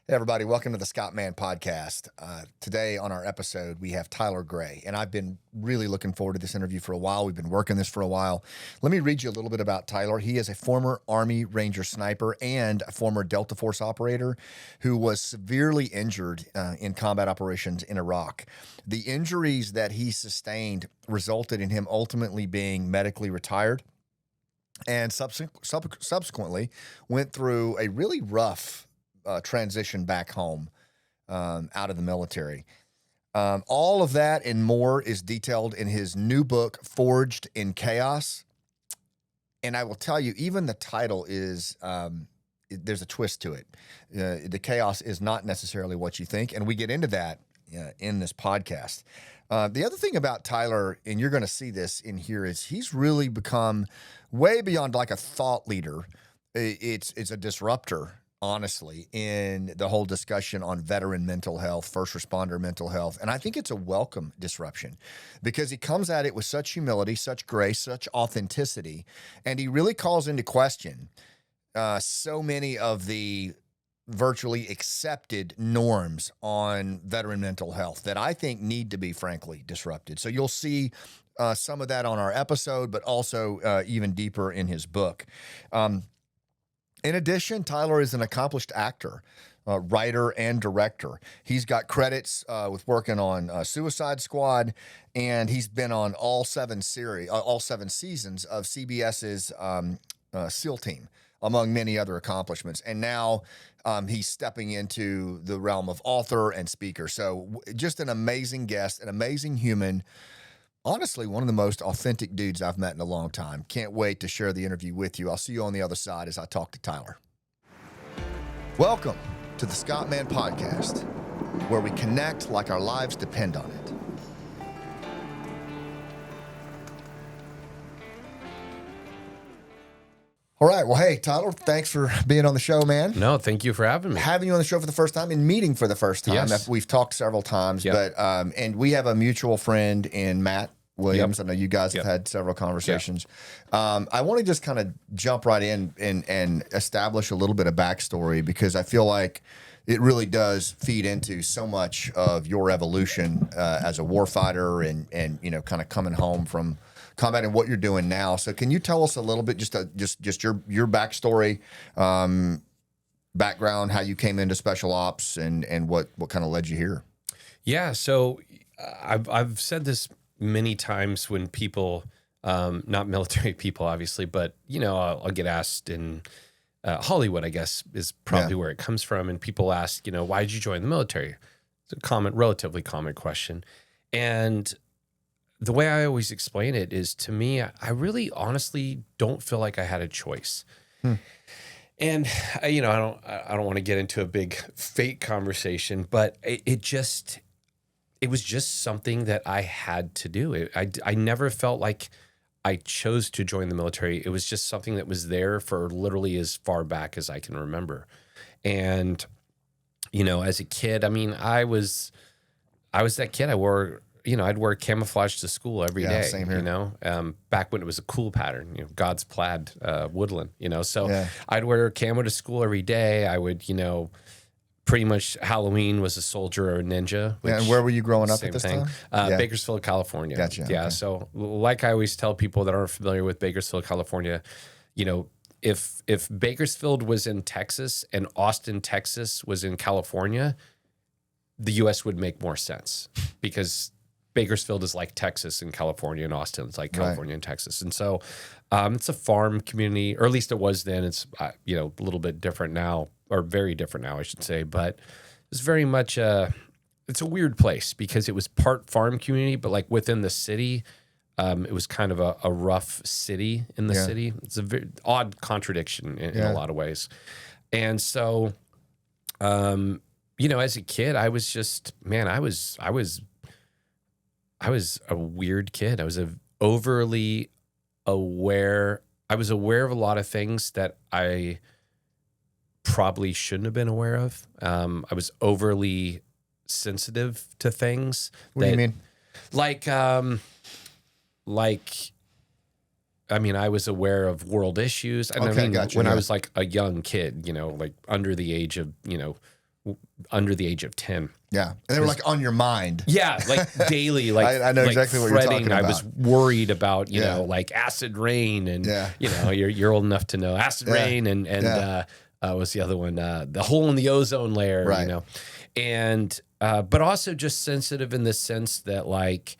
Hey, everybody. Welcome to the Scott Mann Podcast. Today on our episode, we have Tyler Gray, and I've been really looking forward to this interview for a while. We've been working this for a while. Let me read you a little bit about Tyler. He is a former Army Ranger sniper and a former Delta Force operator who was severely injured in combat operations in Iraq. The injuries that he sustained resulted in him ultimately being medically retired and subsequently went through a really rough transition back home out of the military. All of that and more is detailed in his new book, Forged in Chaos. And I will tell you, even the title is, there's a twist to it. The chaos is not necessarily what you think. And we get into that in this podcast. The other thing about Tyler, and you're going to see this in here, is he's really become way beyond like a thought leader. It's a disruptor, honestly, in the whole discussion on veteran mental health, first responder mental health. And I think it's a welcome disruption because he comes at it with such humility, such grace, such authenticity, and he really calls into question so many of the virtually accepted norms on veteran mental health that I think need to be, frankly, disrupted. So you'll see some of that on our episode, but also even deeper in his book. In addition, Tyler is an accomplished actor, writer, and director. He's got credits with working on Suicide Squad, and he's been on all seven seasons of CBS's SEAL Team, among many other accomplishments. And now he's stepping into the realm of author and speaker. So just an amazing guest, an amazing human. Honestly, one of the most authentic dudes I've met in a long time. Can't wait to share the interview with you. I'll see you on the other side as I talk to Tyler. Welcome to the Scott Mann Podcast, where we connect like our lives depend on it. All right. Well, hey, Tyler, thanks for being on the show, man. No, thank you for having me. Having you on the show for the first time and meeting for the first time. Yes. We've talked several times, Yep. but and we have a mutual friend in Matt Williams. Yep. I know you guys have had several conversations. I want to just kind of jump right in and establish a little bit of backstory because I feel like it really does feed into so much of your evolution as a warfighter and you know, kind of coming home from combat and what you're doing now. So can you tell us a little bit, just your backstory, background, how you came into special ops and what kind of led you here? Yeah. So I've said this many times when people, not military people, obviously, but you know, I'll get asked in Hollywood, I guess, is probably where it comes from. And people ask, you know, why did you join the military? It's a relatively common question. And the way I always explain it is, to me, I really honestly don't feel like I had a choice. And you know, I don't want to get into a big fate conversation, but it was just something that I had to do. I never felt like I chose to join the military. It was just something that was there for literally as far back as I can remember. And you know, as a kid, I mean, I was that kid. I'd wear camouflage to school every day. Same here. You know, back when it was a cool pattern, you know, God's plaid, woodland, you know, so I'd wear camo to school every day. I would, you know, pretty much Halloween was a soldier or a ninja. And where were you growing up at this time? Bakersfield, California. Gotcha. Yeah. Okay. So like I always tell people that aren't familiar with Bakersfield, California, you know, if Bakersfield was in Texas and Austin, Texas was in California, the U.S. would make more sense because Bakersfield is like Texas and California, and Austin is like California and Texas. And so it's a farm community, or at least it was then. It's, you know, a little bit different now, or very different now, I should say. But it's very much it's a weird place because it was part farm community, but like within the city, it was kind of a rough city in the city. It's a very odd contradiction in a lot of ways. And so, you know, as a kid, I was just, man, I was a weird kid. I was overly aware. I was aware of a lot of things that I probably shouldn't have been aware of. I was overly sensitive to things. What do you mean? Like, I mean, I was aware of world issues. And Okay, I mean, gotcha, when I was like a young kid, you know, like under the age of, you know, under the age of 10. Yeah. And they were like on your mind. Yeah, like daily, like I know like exactly what you're fretting. talking about. I was worried about, you Yeah. know, like acid rain and, Yeah. you know, you're old enough to know acid rain and what's the other one? The hole in the ozone layer, Right. you know, and, but also just sensitive in the sense that like,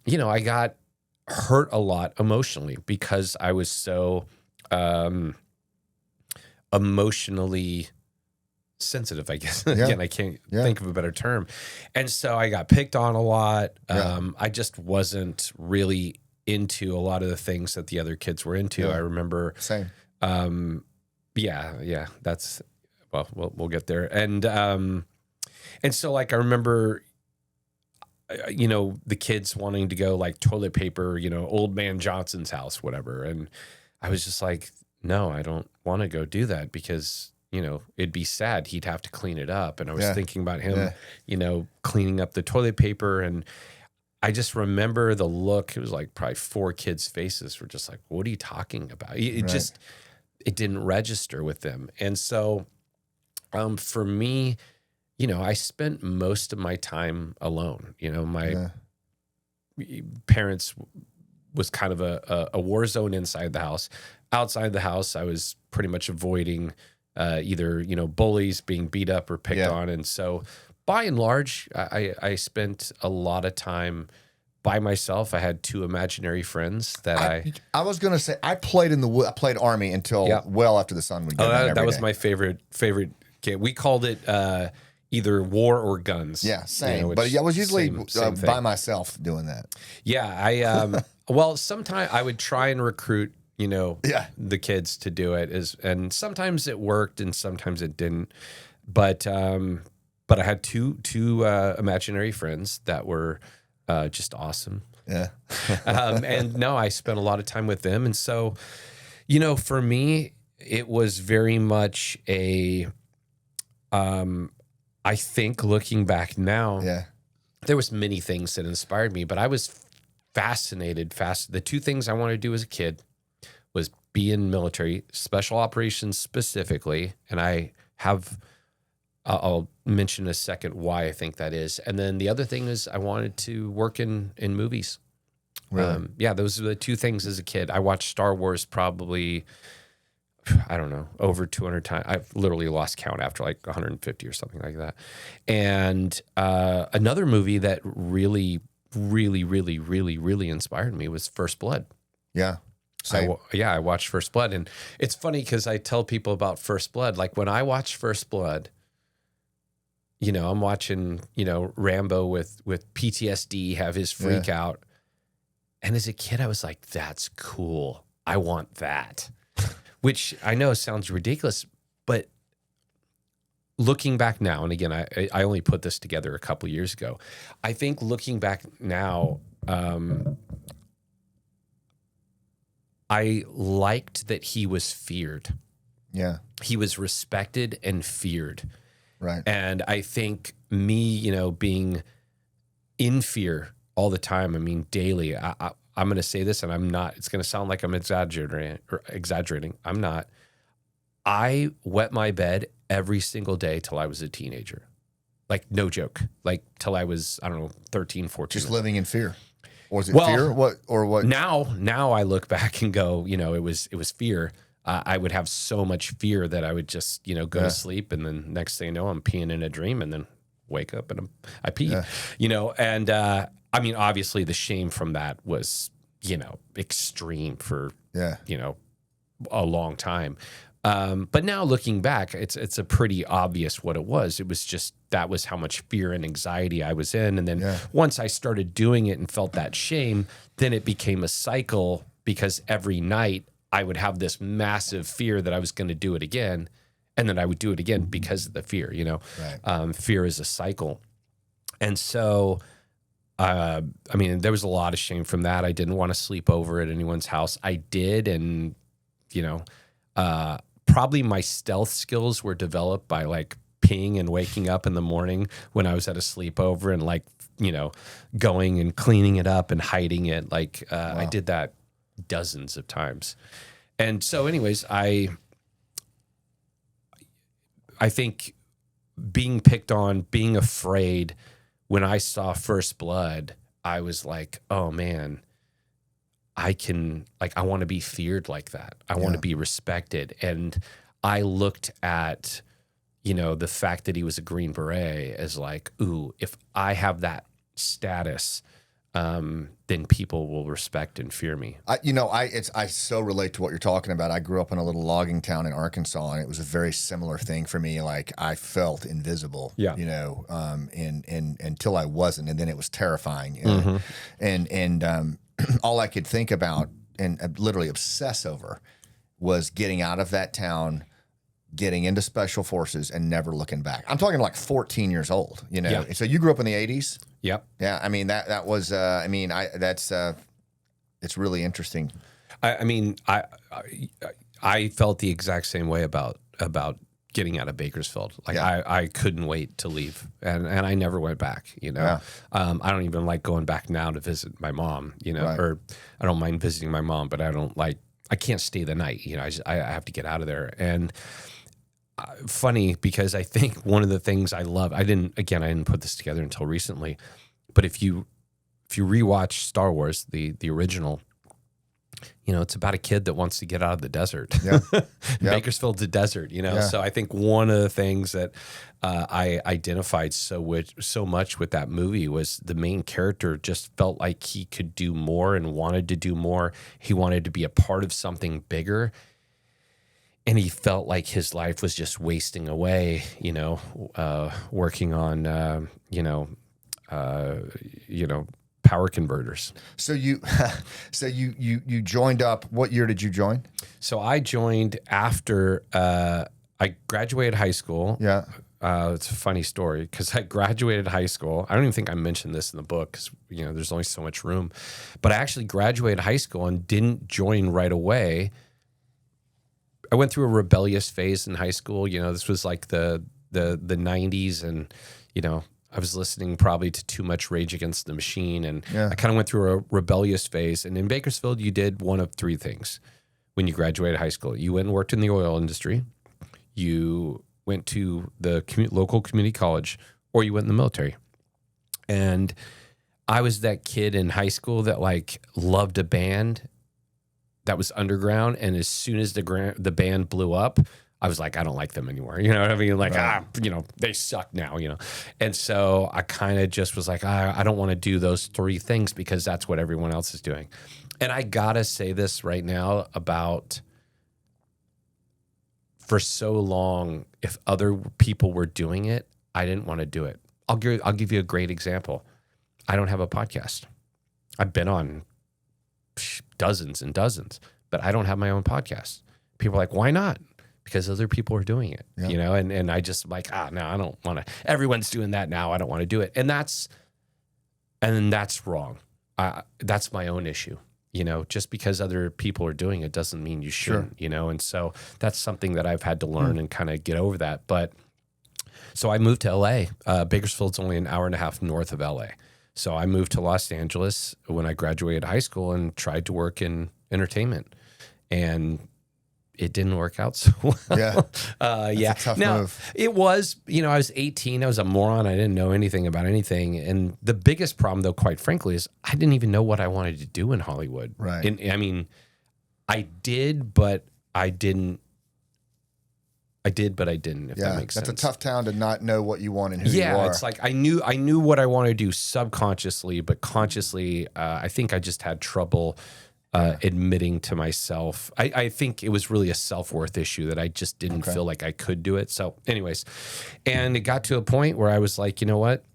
you know, I got hurt a lot emotionally because I was so, emotionally sensitive, I guess. Again, I can't think of a better term. And so I got picked on a lot. I just wasn't really into a lot of the things that the other kids were into. I remember. Same. That's, well, we'll get there. And so like, I remember, you know, the kids wanting to go like toilet paper, you know, Old Man Johnson's house, whatever. And I was just like, no, I don't want to go do that because, you know, it'd be sad. He'd have to clean it up. And I was thinking about him, you know, cleaning up the toilet paper. And I just remember the look. It was like probably 4 kids' faces were just like, what are you talking about? It just, it didn't register with them. And so for me, you know, I spent most of my time alone. You know, my parents was kind of a war zone inside the house. Outside the house, I was pretty much avoiding either, you know, bullies, being beat up or picked on. And so by and large, I spent a lot of time by myself. I had 2 imaginary friends that I was going to say, I played I played Army until well after the sun would go down. That was my favorite game. We called it either war or guns. Yeah, same. You know, but I was usually same by myself doing that. Yeah, well, sometimes I would try and recruit, you know, the kids to do it, and sometimes it worked and sometimes it didn't. But I had two imaginary friends that were just awesome. Yeah. And no, I spent a lot of time with them. And so, you know, for me, it was very much I think looking back now, there was many things that inspired me, but I was fascinated. The 2 things I wanted to do as a kid was be in military, special operations specifically. And I'll mention in a second why I think that is. And then the other thing is I wanted to work in movies. Really? Those are the 2 things as a kid. I watched Star Wars probably, I don't know, over 200 times. I've literally lost count after like 150 or something like that. And another movie that really, really, really, really, really inspired me was First Blood. Yeah. I watched First Blood. And it's funny because I tell people about First Blood. Like when I watch First Blood, you know, I'm watching, you know, Rambo with PTSD have his freak out. And as a kid, I was like, that's cool. I want that. Which I know sounds ridiculous, but looking back now, and again, I only put this together a couple of years ago. I think looking back now, I liked that he was feared. Yeah. He was respected and feared. Right. And I think me, you know, being in fear all the time, I mean, daily, I'm going to say this and I'm not, it's going to sound like I'm exaggerating. I'm not. I wet my bed every single day till I was a teenager. Like, no joke. Like, till I was, I don't know, 13, 14. Just living in fear. Or was it fear? What? Now I look back and go, you know, it was fear. I would have so much fear that I would just, you know, go to sleep. And then next thing you know, I'm peeing in a dream and then wake up and I pee, you know, and, I mean, obviously the shame from that was, you know, extreme for, you know, a long time. But now looking back, it's a pretty obvious what it was. It was just, that was how much fear and anxiety I was in. And then once I started doing it and felt that shame, then it became a cycle because every night I would have this massive fear that I was going to do it again. And then I would do it again because of the fear, you know, fear is a cycle. And so, I mean, there was a lot of shame from that. I didn't want to sleep over at anyone's house. I did. And, you know, probably my stealth skills were developed by like peeing and waking up in the morning when I was at a sleepover and like, you know, going and cleaning it up and hiding it. Like, I did that dozens of times. And so anyways, I think being picked on, being afraid. When I saw First Blood, I was like, oh man, I want to be feared like that. I want to be respected. And I looked at, the fact that he was a Green Beret as like, ooh, if I have that status, then people will respect and fear me. I so relate to what you're talking about. I grew up in a little logging town in Arkansas, and it was a very similar thing for me. Like I felt invisible, and until I wasn't, and then it was terrifying. And all I could think about and literally obsess over was getting out of that town, getting into special forces, and never looking back. I'm talking like 14 years old, Yeah. So you grew up in the 80s? Yep. Yeah. I mean, that was, it's really interesting. I felt the exact same way about getting out of Bakersfield. Like I couldn't wait to leave, and I never went back. I don't even like going back now to visit my mom. Right. Or I don't mind visiting my mom, but I can't stay the night. I have to get out of there. And funny because I think one of the things I love, I didn't put this together until recently, but if you rewatch Star Wars, the original, it's about a kid that wants to get out of the desert. Yeah. Bakersfield's a desert, So I think one of the things that I identified so much with that movie was the main character just felt like he could do more and wanted to do more. He wanted to be a part of something bigger. And he felt like his life was just wasting away, working on, power converters. So you joined up. What year did you join? So I joined after I graduated high school. Yeah. It's a funny story because I graduated high school. I don't even think I mentioned this in the book because, there's only so much room. But I actually graduated high school and didn't join right away. I went through a rebellious phase in high school. This was like the 90s, and, I was listening probably to too much Rage Against the Machine, and I kind of went through a rebellious phase. And in Bakersfield, you did one of three things when you graduated high school. You went and worked in the oil industry, you went to the local community college, or you went in the military. And I was that kid in high school that loved a band that was underground, and as soon as the band blew up, I was like, I don't like them anymore. You know what I mean? Right. They suck now, And so I kind of just was like, I don't want to do those three things because that's what everyone else is doing. And I got to say this right now about, for so long, if other people were doing it, I didn't want to do it. I'll give you a great example. I don't have a podcast. I've been on dozens and dozens, but I don't have my own podcast. People are like, why not? Because other people are doing it, and I just no, I don't want to. Everyone's doing that now. I don't want to do it, and that's wrong. That's my own issue. Just because other people are doing it doesn't mean you shouldn't. Sure. And so that's something that I've had to learn and kind of get over that. But so I moved to LA. Bakersfield's only an hour and a half north of LA. So I moved to Los Angeles when I graduated high school and tried to work in entertainment, and it didn't work out so well. Yeah. That's a tough move. It was, I was 18. I was a moron. I didn't know anything about anything. And the biggest problem, though, quite frankly, is I didn't even know what I wanted to do in Hollywood. Right. And I did, but I didn't. If that makes sense. That's a tough town to not know what you want and who you are. Yeah, it's like I knew what I wanted to do subconsciously, but consciously, I think I just had trouble admitting to myself. I think it was really a self-worth issue that I just didn't feel like I could do it. So anyways, and it got to a point where I was like, you know what?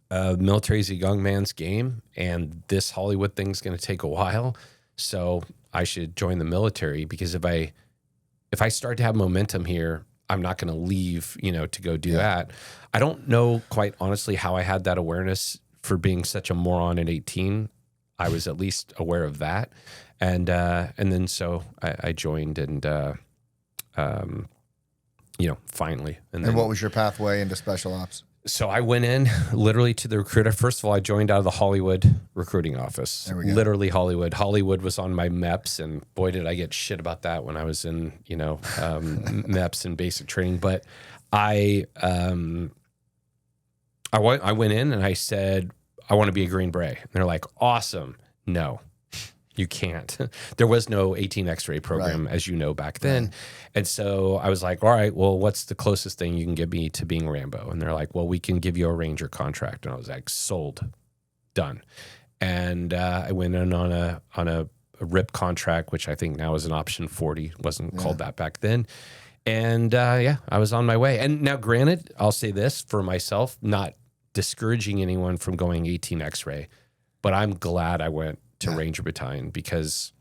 Military is a young man's game, and this Hollywood thing's going to take a while. So I should join the military, because if I start to have momentum here, I'm not going to leave, to go do that. I don't know, quite honestly, how I had that awareness for being such a moron at 18. I was at least aware of that. And then so I joined, and, finally. And what was your pathway into special ops? So I went in literally to the recruiter. First of all, I joined out of the Hollywood recruiting office. There we go. Literally Hollywood. Hollywood was on my MEPS, and boy, did I get shit about that when I was in, MEPS and basic training. But I went in and I said, I want to be a Green Beret. And they're like, awesome. No, you can't. There was no 18 X-ray program, as you know, back then. Right. And so I was like, all right, well, what's the closest thing you can get me to being Rambo? And they're like, well, we can give you a Ranger contract. And I was like, sold, done. And I went in on a RIP contract, which I think now is an option 40. It wasn't called that back then. And I was on my way. And now, granted, I'll say this for myself, not discouraging anyone from going 18 X-ray, but I'm glad I went to Ranger Battalion because,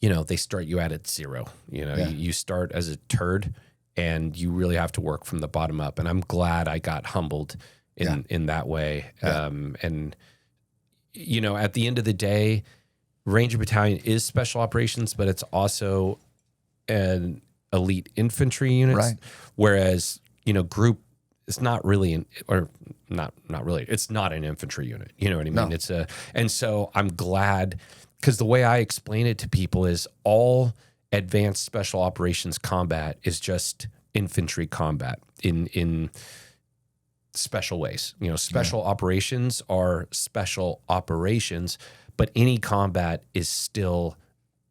they start you at 0. You start as a turd and you really have to work from the bottom up. And I'm glad I got humbled in that way. Yeah. And at the end of the day, Ranger Battalion is special operations, but it's also an elite infantry unit. Right. Whereas, group is not really not really. It's not an infantry unit. You know what I mean? No. And so I'm glad, because the way I explain it to people is all advanced special operations combat is just infantry combat in special ways. Special operations are special operations, but any combat is still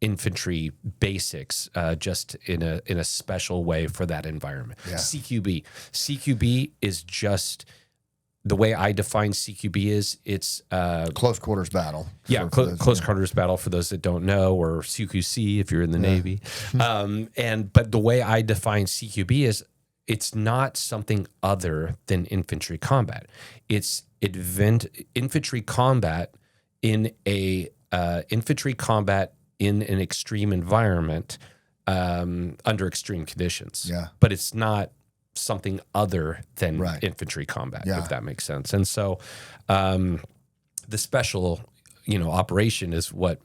infantry basics, just in a special way for that environment. Yeah. CQB is just the way I define CQB is it's close quarters battle. Yeah, close quarters battle for those that don't know, or CQC if you're in the Navy. But the way I define CQB is it's not something other than infantry combat. It's infantry combat in an extreme environment, under extreme conditions. Yeah. But it's not something other than infantry combat, if that makes sense. And so the special, operation is what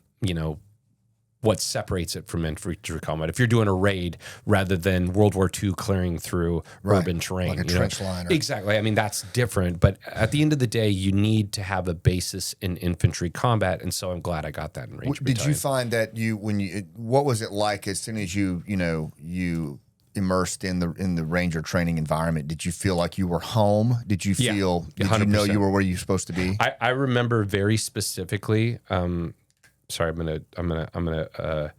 separates it from infantry combat. If you're doing a raid rather than World War II clearing through urban terrain. Like a trench liner. Exactly. I mean, that's different. But at the end of the day, you need to have a basis in infantry combat. And so I'm glad I got that in Ranger Battalion. Did you find that what was it like as soon as you immersed in the Ranger training environment? Did you feel like you were home? Did you feel, did 100%. You know you were where you were supposed to be? I remember very specifically, sorry, I'm gonna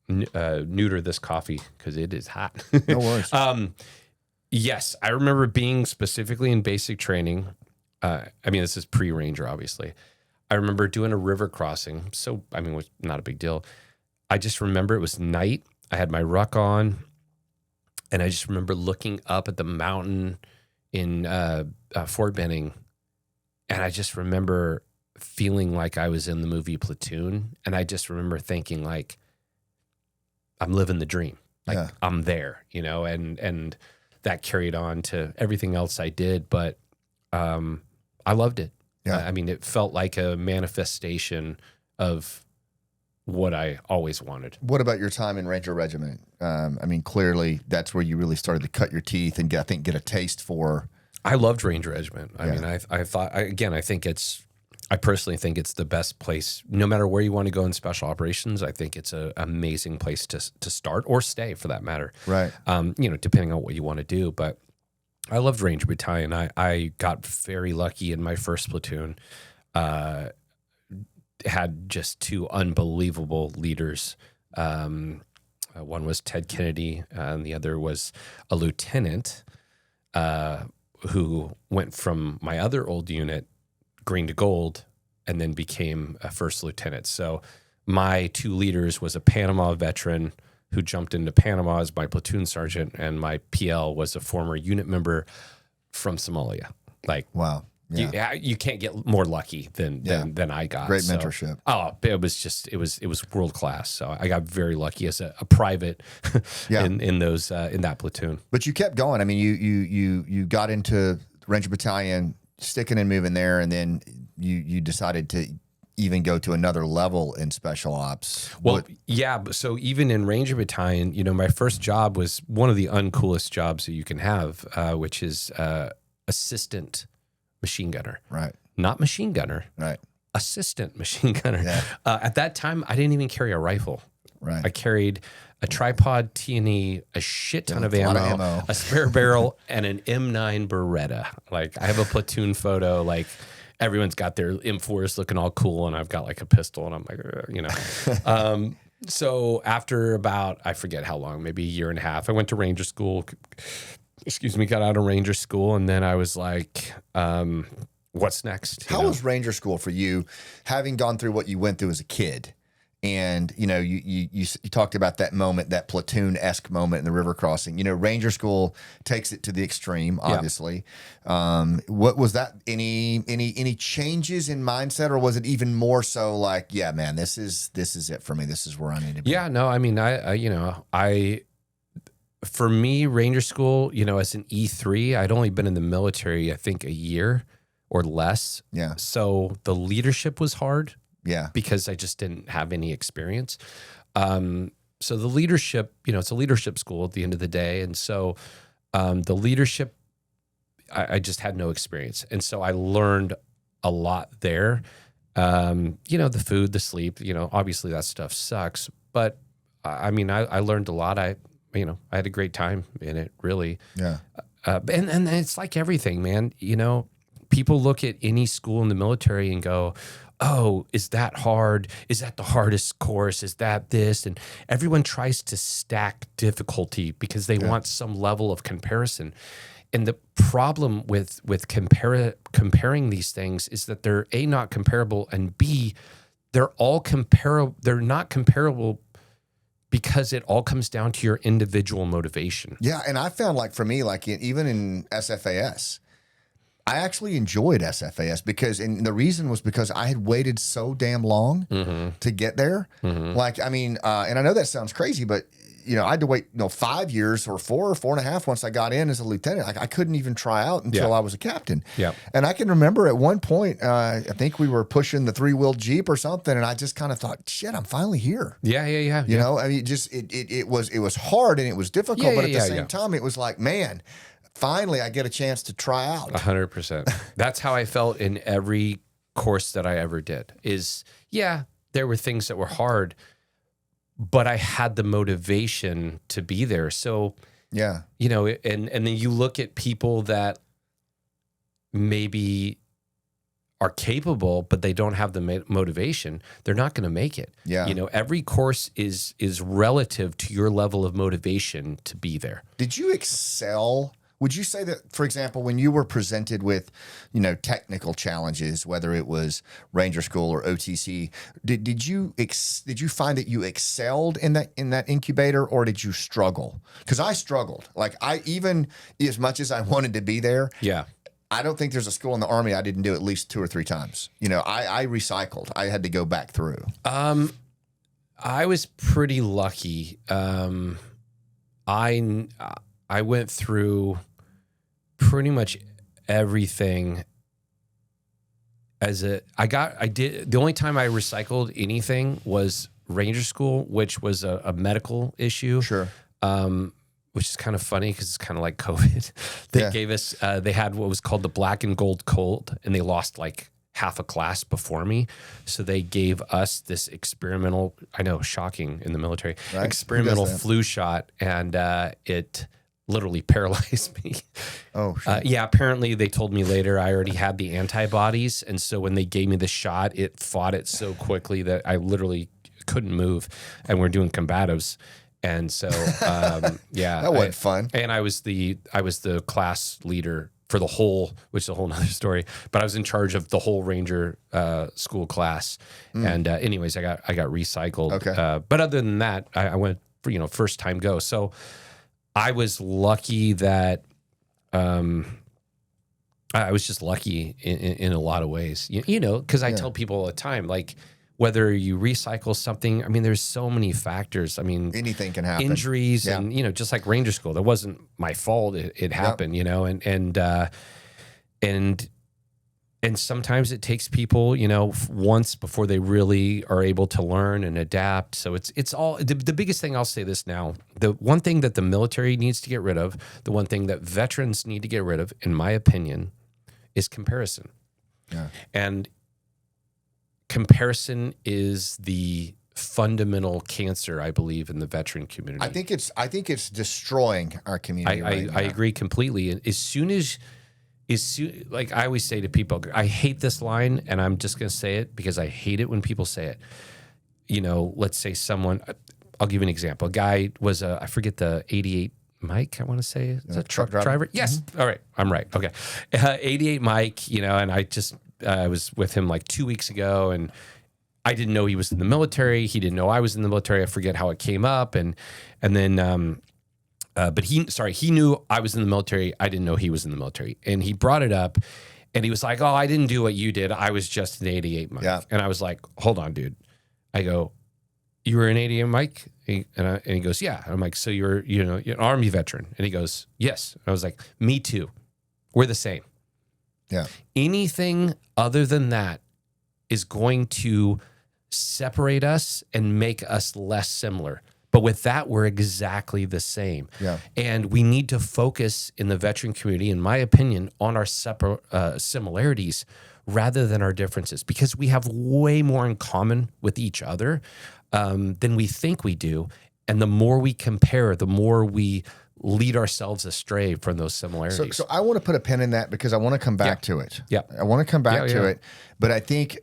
neuter this coffee because it is hot. No worries. Yes, I remember being specifically in basic training. This is pre-Ranger, obviously. I remember doing a river crossing. So, it was not a big deal. I just remember it was night. I had my ruck on, and I just remember looking up at the mountain in Fort Benning, and I just remember feeling like I was in the movie Platoon, and I just remember thinking like, I'm living the dream, like I'm there, and that carried on to everything else I did, but I loved it. Yeah. It felt like a manifestation of what I always wanted. What about your time in Ranger Regiment? Clearly that's where you really started to cut your teeth and get a taste for. I loved Ranger Regiment. I personally think it's the best place, no matter where you want to go in special operations. I think it's an amazing place to start or stay, for that matter. Right. Depending on what you want to do. But I loved Ranger Battalion. I got very lucky in my first platoon. Had just 2 unbelievable leaders. One was Ted Kennedy, and the other was a lieutenant who went from my other old unit, green to gold, and then became a first lieutenant. So my 2 leaders was a Panama veteran who jumped into Panama as my platoon sergeant, and my PL was a former unit member from Somalia. Like, wow. Yeah. You can't get more lucky than I got. Great mentorship. It was world class. So I got very lucky as a private in that platoon. But you kept going. You got into Ranger Battalion, sticking and moving there, and then you decided to even go to another level in special ops. Well, so even in Ranger Battalion, my first job was one of the uncoolest jobs that you can have, which is assistant machine gunner. Right. Not machine gunner. Right. Assistant machine gunner. Yeah. At that time, I didn't even carry a rifle. Right. I carried a tripod T&E, a shit ton of a lot ammo, of ammo. a spare barrel, and an M9 Beretta. Like I have a platoon photo. Like everyone's got their M4s looking all cool, and I've got like a pistol, and I'm like, So after about, I forget how long, maybe a year and a half, I went to Ranger school. Got out of Ranger school, and then I was like, what's next? How was Ranger school for you, having gone through what you went through as a kid? And, you talked about that moment, that platoon-esque moment in the river crossing. Ranger school takes it to the extreme, obviously. What was that? Any changes in mindset, or was it even more so like, yeah, man, this is it for me. This is where I need to be. Yeah, no, I mean, for me, Ranger school, as an E3, I'd only been in the military, I think, a year or less. Yeah. So the leadership was hard. Yeah. Because I just didn't have any experience. So the leadership, it's a leadership school at the end of the day. And so the leadership, I just had no experience. And so I learned a lot there. The food, the sleep, obviously that stuff sucks. But I learned a lot. I had a great time in it, really. Yeah. And it's like everything, man. People look at any school in the military and go, oh, is that hard? Is that the hardest course? Is that this? And everyone tries to stack difficulty because they want some level of comparison. And the problem with comparing these things is that they're A, not comparable, and B, they're all comparable. They're not comparable because it all comes down to your individual motivation. Yeah, and I found, like, for me, like even in SFAS, I actually enjoyed SFAS and the reason was because I had waited so damn long to get there. Like, and I know that sounds crazy, but I had to wait, 5 years or 4.5 once I got in as a lieutenant. Like I couldn't even try out until I was a captain. Yeah. And I can remember at one point, I think we were pushing the 3-wheel Jeep or something, and I just kind of thought, shit, I'm finally here. Yeah. It was hard and it was difficult, but at the same time, it was like, man, finally, I get a chance to try out. 100%. That's how I felt in every course that I ever did. There were things that were hard, but I had the motivation to be there. So, and then you look at people that maybe are capable, but they don't have the motivation. They're not going to make it. Yeah. Every course is relative to your level of motivation to be there. Did you excel? Would you say that, for example, when you were presented with, technical challenges, whether it was Ranger School or OTC, did you find that you excelled in that incubator, or did you struggle? Because I struggled. Like even as much as I wanted to be there, I don't think there's a school in the Army I didn't do at least 2 or 3 times. I recycled. I had to go back through. I was pretty lucky. I went through pretty much everything the only time I recycled anything was Ranger School, which was a medical issue. Sure. Which is kind of funny because it's kind of like COVID. They gave us, they had what was called the black and gold cold, and they lost like half a class before me. So they gave us this experimental, I know, shocking in the military, experimental flu shot, and it literally paralyzed me. Oh, shit. Apparently they told me later I already had the antibodies. And so when they gave me the shot, it fought it so quickly that I literally couldn't move. And we're doing combatives. And so, that wasn't fun. And I was the class leader for the whole, which is a whole nother story, but I was in charge of the whole Ranger school class. And anyways, I got recycled. Okay. But other than that, I went for, first time go. So I was lucky that I was just lucky in a lot of ways, because I tell people all the time, like, whether you recycle something, there's so many factors. Anything can happen. Injuries and, just like Ranger School, that wasn't my fault. It happened, and sometimes it takes people, once before they really are able to learn and adapt. So it's all, the biggest thing, I'll say this now, the one thing that the military needs to get rid of, the one thing that veterans need to get rid of, in my opinion, is comparison. Yeah. And comparison is the fundamental cancer, I believe, in the veteran community. I think it's destroying our community. I agree completely. And as soon, like I always say to people, I hate this line, and I'm just going to say it because I hate it when people say it. You know, let's say someone, I'll give you an example. A guy was I forget the 88 Mike, I want to say. Is that truck driver? Yes. Mm-hmm. All right. I'm right. Okay. 88 Mike, you know, and I was with him like 2 weeks ago, and I didn't know he was in the military. He didn't know I was in the military. I forget how it came up. And then, but he knew I was in the military. I didn't know he was in the military. And he brought it up, and he was like, "Oh, I didn't do what you did. I was just an 88 Mike." Yeah. And I was like, "Hold on, dude." I go, "You were an 88 Mike?" And he goes, "Yeah." And I'm like, "So you're an Army veteran?" And he goes, "Yes." And I was like, "Me too. We're the same." Yeah. Anything other than that is going to separate us and make us less similar. But with that, we're exactly the same. Yeah. And we need to focus in the veteran community, in my opinion, on our similarities rather than our differences, because we have way more in common with each other than we think we do. And the more we compare, the more we lead ourselves astray from those similarities. So I want to put a pin in that because I want to come back to it. Yeah. I want to come back to it. But I think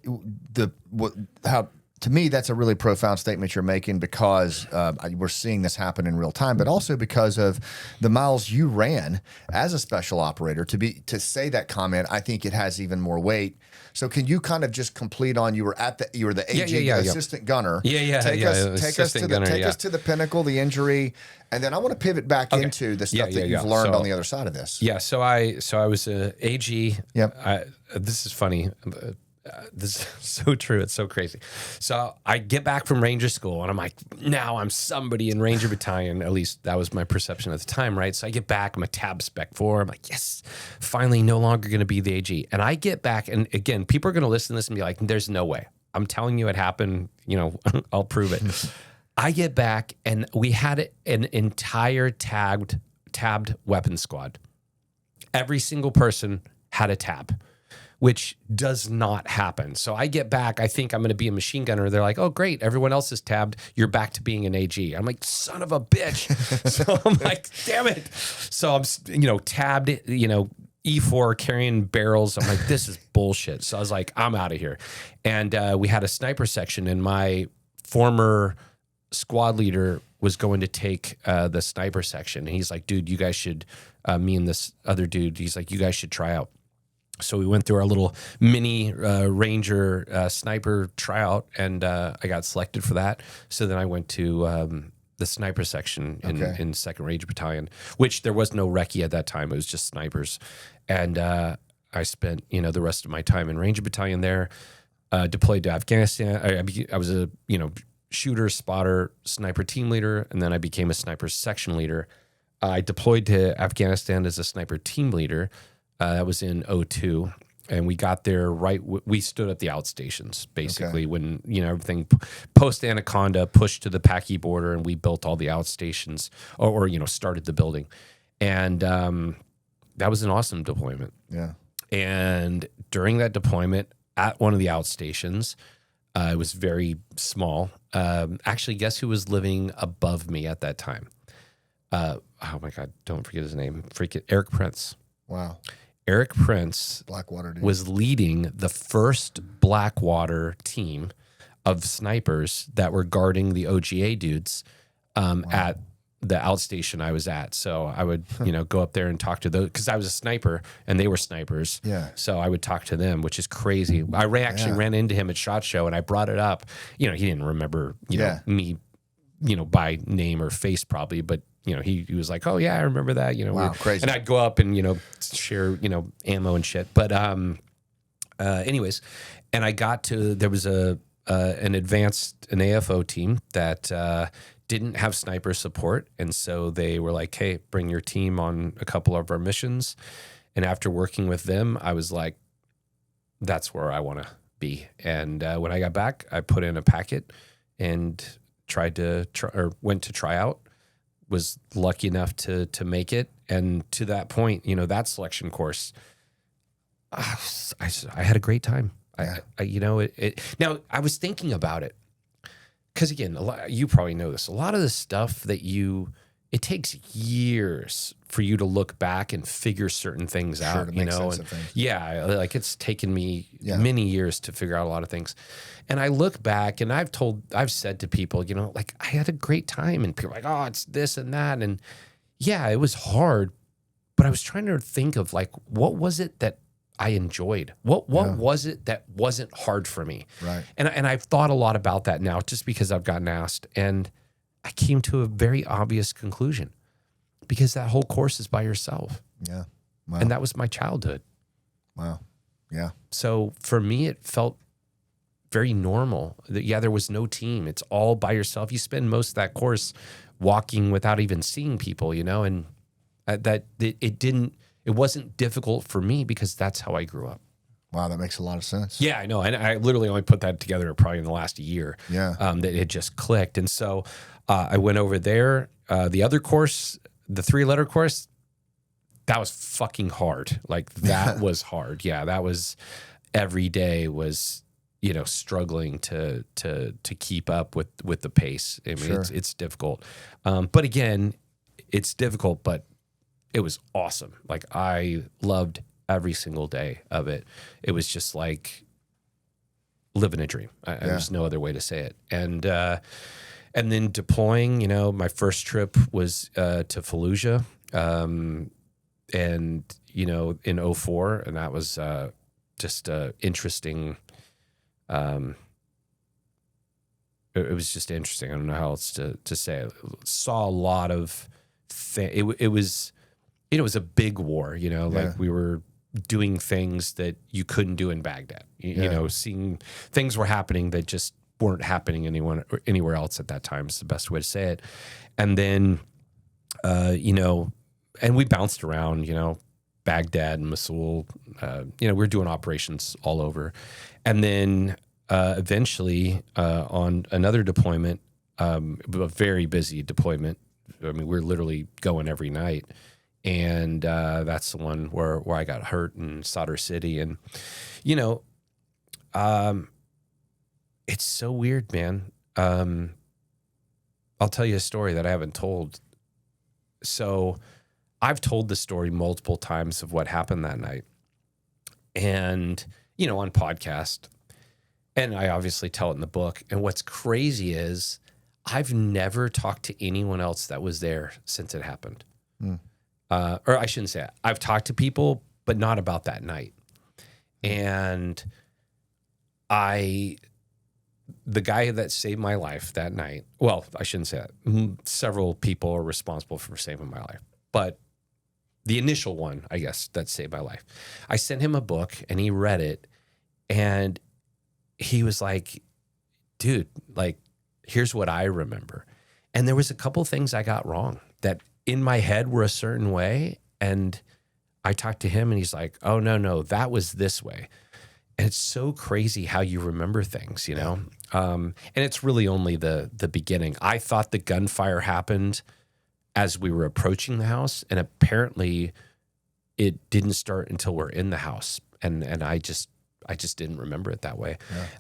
to me, that's a really profound statement you're making, because we're seeing this happen in real time, but also because of the miles you ran as a special operator. To say that comment, I think it has even more weight. So can you kind of just complete on, you were the AG, assistant gunner. Take us to the pinnacle, the injury, and then I want to pivot back into the stuff that you've learned on the other side of this. Yeah. So I was a AG. Yep. This is funny. This is so true. It's so crazy. So I get back from Ranger School, and I'm like, now I'm somebody in Ranger Battalion. At least that was my perception at the time, right? So I get back, I'm a tab spec 4. I'm like, yes, finally no longer going to be the AG. And I get back, and again, people are going to listen to this and be like, there's no way. I'm telling you it happened. You know, I'll prove it. I get back, and we had an entire tabbed weapons squad. Every single person had a tab, which does not happen. So I get back, I think I'm going to be a machine gunner. They're like, "Oh, great, everyone else is tabbed. You're back to being an AG." I'm like, son of a bitch. So I'm like, damn it. So I'm, tabbed, E4 carrying barrels. I'm like, this is bullshit. So I was like, I'm out of here. And we had a sniper section, and my former squad leader was going to take the sniper section. And he's like, dude, you guys should, me and this other dude, he's like, you guys should try out. So we went through our little mini Ranger sniper tryout, and I got selected for that. So then I went to the sniper section in 2nd Ranger Battalion, which there was no recce at that time. It was just snipers. And I spent, the rest of my time in Ranger Battalion there, deployed to Afghanistan. I was a, shooter, spotter, sniper team leader, and then I became a sniper section leader. I deployed to Afghanistan as a sniper team leader. That was in 2002, and we got there we stood at the outstations, basically, when, everything post-Anaconda pushed to the Paki border, and we built all the outstations, or started the building. And that was an awesome deployment. Yeah. And during that deployment, at one of the outstations, it was very small. Actually, guess who was living above me at that time? Oh, my God, don't forget his name. Eric Prince. Wow. Eric Prince Blackwater dude. Was leading the first Blackwater team of snipers that were guarding the OGA dudes at the outstation I was at. So I would, go up there and talk to those, because I was a sniper and they were snipers. Yeah. So I would talk to them, which is crazy. I actually ran into him at SHOT Show, and I brought it up. He didn't remember, me, by name or face probably, but he was like, "Oh yeah, I remember that." Wow, crazy. And I'd go up and share ammo and shit. But anyways, and I got to, there was an AFO team that didn't have sniper support, and so they were like, "Hey, bring your team on a couple of our missions." And after working with them, I was like, "That's where I want to be." And when I got back, I put in a packet and went to try out. Was lucky enough to make it, and to that point, that selection course, I had a great time. Yeah. Now I was thinking about it. because again, you probably know this. A lot of the stuff that it takes years for you to look back and figure certain things out, to make sense of things. Yeah, like it's taken me many years to figure out a lot of things. And I look back and I've said to people, like I had a great time, and people are like, oh, it's this and that. And yeah, it was hard, but I was trying to think of like, what was it that I enjoyed? What was it that wasn't hard for me? Right. And I've thought a lot about that now just because I've gotten asked, and I came to a very obvious conclusion, because that whole course is by yourself. Yeah. Wow. And that was my childhood. Wow. Yeah. So for me, it felt very normal. There was no team. It's all by yourself. You spend most of that course walking without even seeing people, and it wasn't difficult for me because that's how I grew up. Wow, that makes a lot of sense. Yeah, I know. And I literally only put that together probably in the last year. Yeah. That it just clicked. And so I went over there. The other course, the 3-letter course, that was fucking hard. Like that was hard. Yeah, that was every day was, struggling to keep up with the pace. I mean, it's difficult. But again, it's difficult, but it was awesome. Like I loved every single day of it. It was just like living a dream. There's no other way to say it. And then deploying, my first trip was to Fallujah, and in 2004, and that was just interesting. It was just interesting. I don't know how else to say it. Saw a lot of it was a big war, like we were doing things that you couldn't do in Baghdad. Seeing things were happening that just weren't happening anywhere else at that time is the best way to say it. And then, and we bounced around, Baghdad and Mosul, we were doing operations all over. And then eventually on another deployment, a very busy deployment. I mean, we're literally going every night. And that's the one where I got hurt in Sadr City. And, it's so weird, man. I'll tell you a story that I haven't told. So I've told the story multiple times of what happened that night. And, on podcast. And I obviously tell it in the book. And what's crazy is I've never talked to anyone else that was there since it happened. Or I shouldn't say that. I've talked to people, but not about that night. And the guy that saved my life that night, well, I shouldn't say that. Several people are responsible for saving my life. But the initial one, I guess, that saved my life. I sent him a book and he read it. And he was like, dude, like, here's what I remember. And there was a couple things I got wrong that in my head were a certain way. And I talked to him and he's like, oh, no, that was this way. And it's so crazy how you remember things, and it's really only the beginning. I thought the gunfire happened as we were approaching the house, and apparently it didn't start until we're in the house. And I just didn't remember it that way.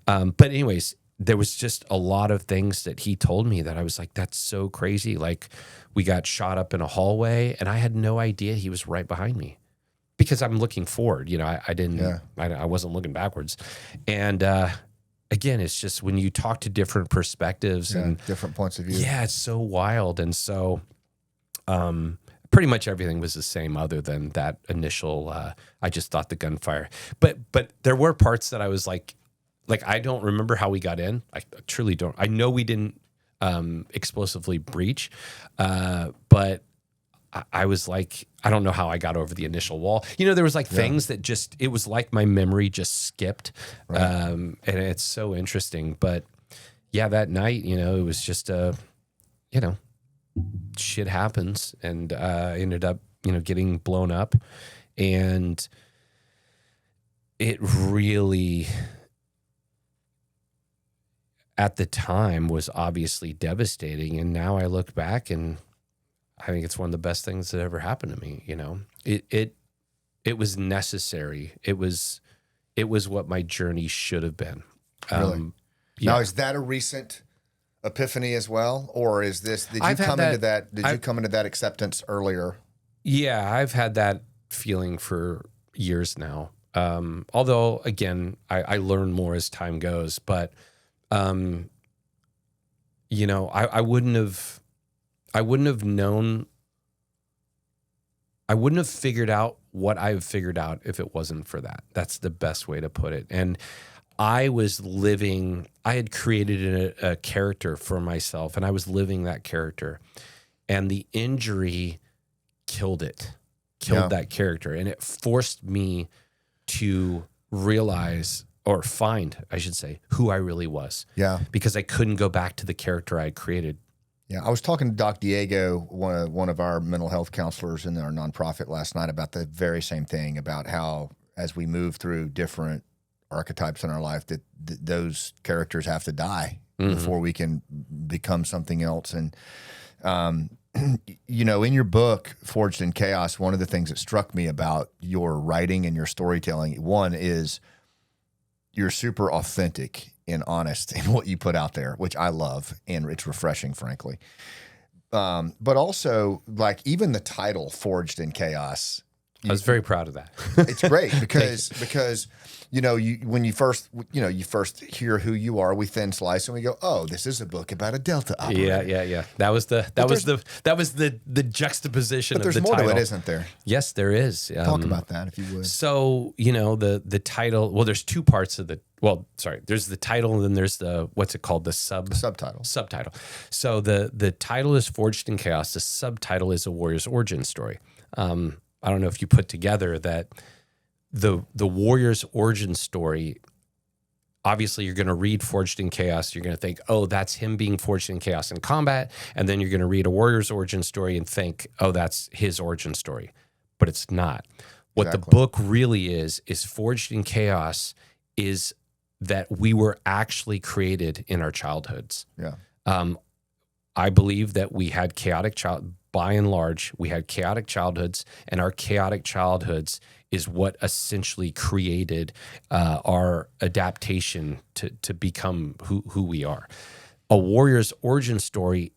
Yeah. But anyways, there was just a lot of things that he told me that I was like, that's so crazy. Like we got shot up in a hallway and I had no idea he was right behind me. Because I'm looking forward, I wasn't looking backwards. And again, it's just when you talk to different perspectives and different points of view. Yeah, it's so wild. And so pretty much everything was the same other than that initial, I just thought the gunfire. But there were parts that I was like, I don't remember how we got in. I truly don't. I know we didn't explosively breach, but I was like, I don't know how I got over the initial wall. There was like things that just, it was like my memory just skipped. Right. And it's so interesting. But yeah, that night, it was just, shit happens. And I ended up, getting blown up. And it really, at the time, was obviously devastating. And now I look back and I think it's one of the best things that ever happened to me. It was necessary. It was what my journey should have been. Really? Now, is that a recent epiphany as well, or is this? Did you come into that? Did you come into that acceptance earlier? Yeah, I've had that feeling for years now. Although, again, I learn more as time goes. But, you know, I wouldn't have known. I wouldn't have figured out what I've figured out if it wasn't for that. That's the best way to put it. And I had created a character for myself, and I was living that character. And the injury killed that character. And it forced me to realize, or find, I should say, who I really was. Yeah. Because I couldn't go back to the character I had created. Yeah, I was talking to Doc Diego, one of our mental health counselors in our nonprofit last night, about the very same thing, about how as we move through different archetypes in our life, that those characters have to die before we can become something else. And, you know, in your book, Forged in Chaos, one of the things that struck me about your writing and your storytelling, one is you're super authentic and honest in what you put out there, which I love, and it's refreshing, frankly. But also, like, even the title, Forged in Chaos, I was very proud of that. It's great because you know, when you first hear who you are, we thin slice and we go, oh, this is a book about a Delta operator. Yeah. That was the juxtaposition of the title. But there's more to it, isn't there? Yes, there is. Talk about that if you would. So, you know, the title, well, there's two parts of there's the title, and then there's what's it called? The subtitle. So the title is Forged in Chaos. The subtitle is A Warrior's Origin Story. I don't know if you put together that the warrior's origin story. Obviously, you're going to read Forged in Chaos. You're going to think, oh, that's him being forged in chaos in combat. And then you're going to read A Warrior's Origin Story and think, oh, that's his origin story. But it's not. What the book really is Forged in Chaos is that we were actually created in our childhoods. Yeah. I believe that we had by and large, we had chaotic childhoods, and our chaotic childhoods is what essentially created our adaptation to become who we are. A Warrior's Origin Story,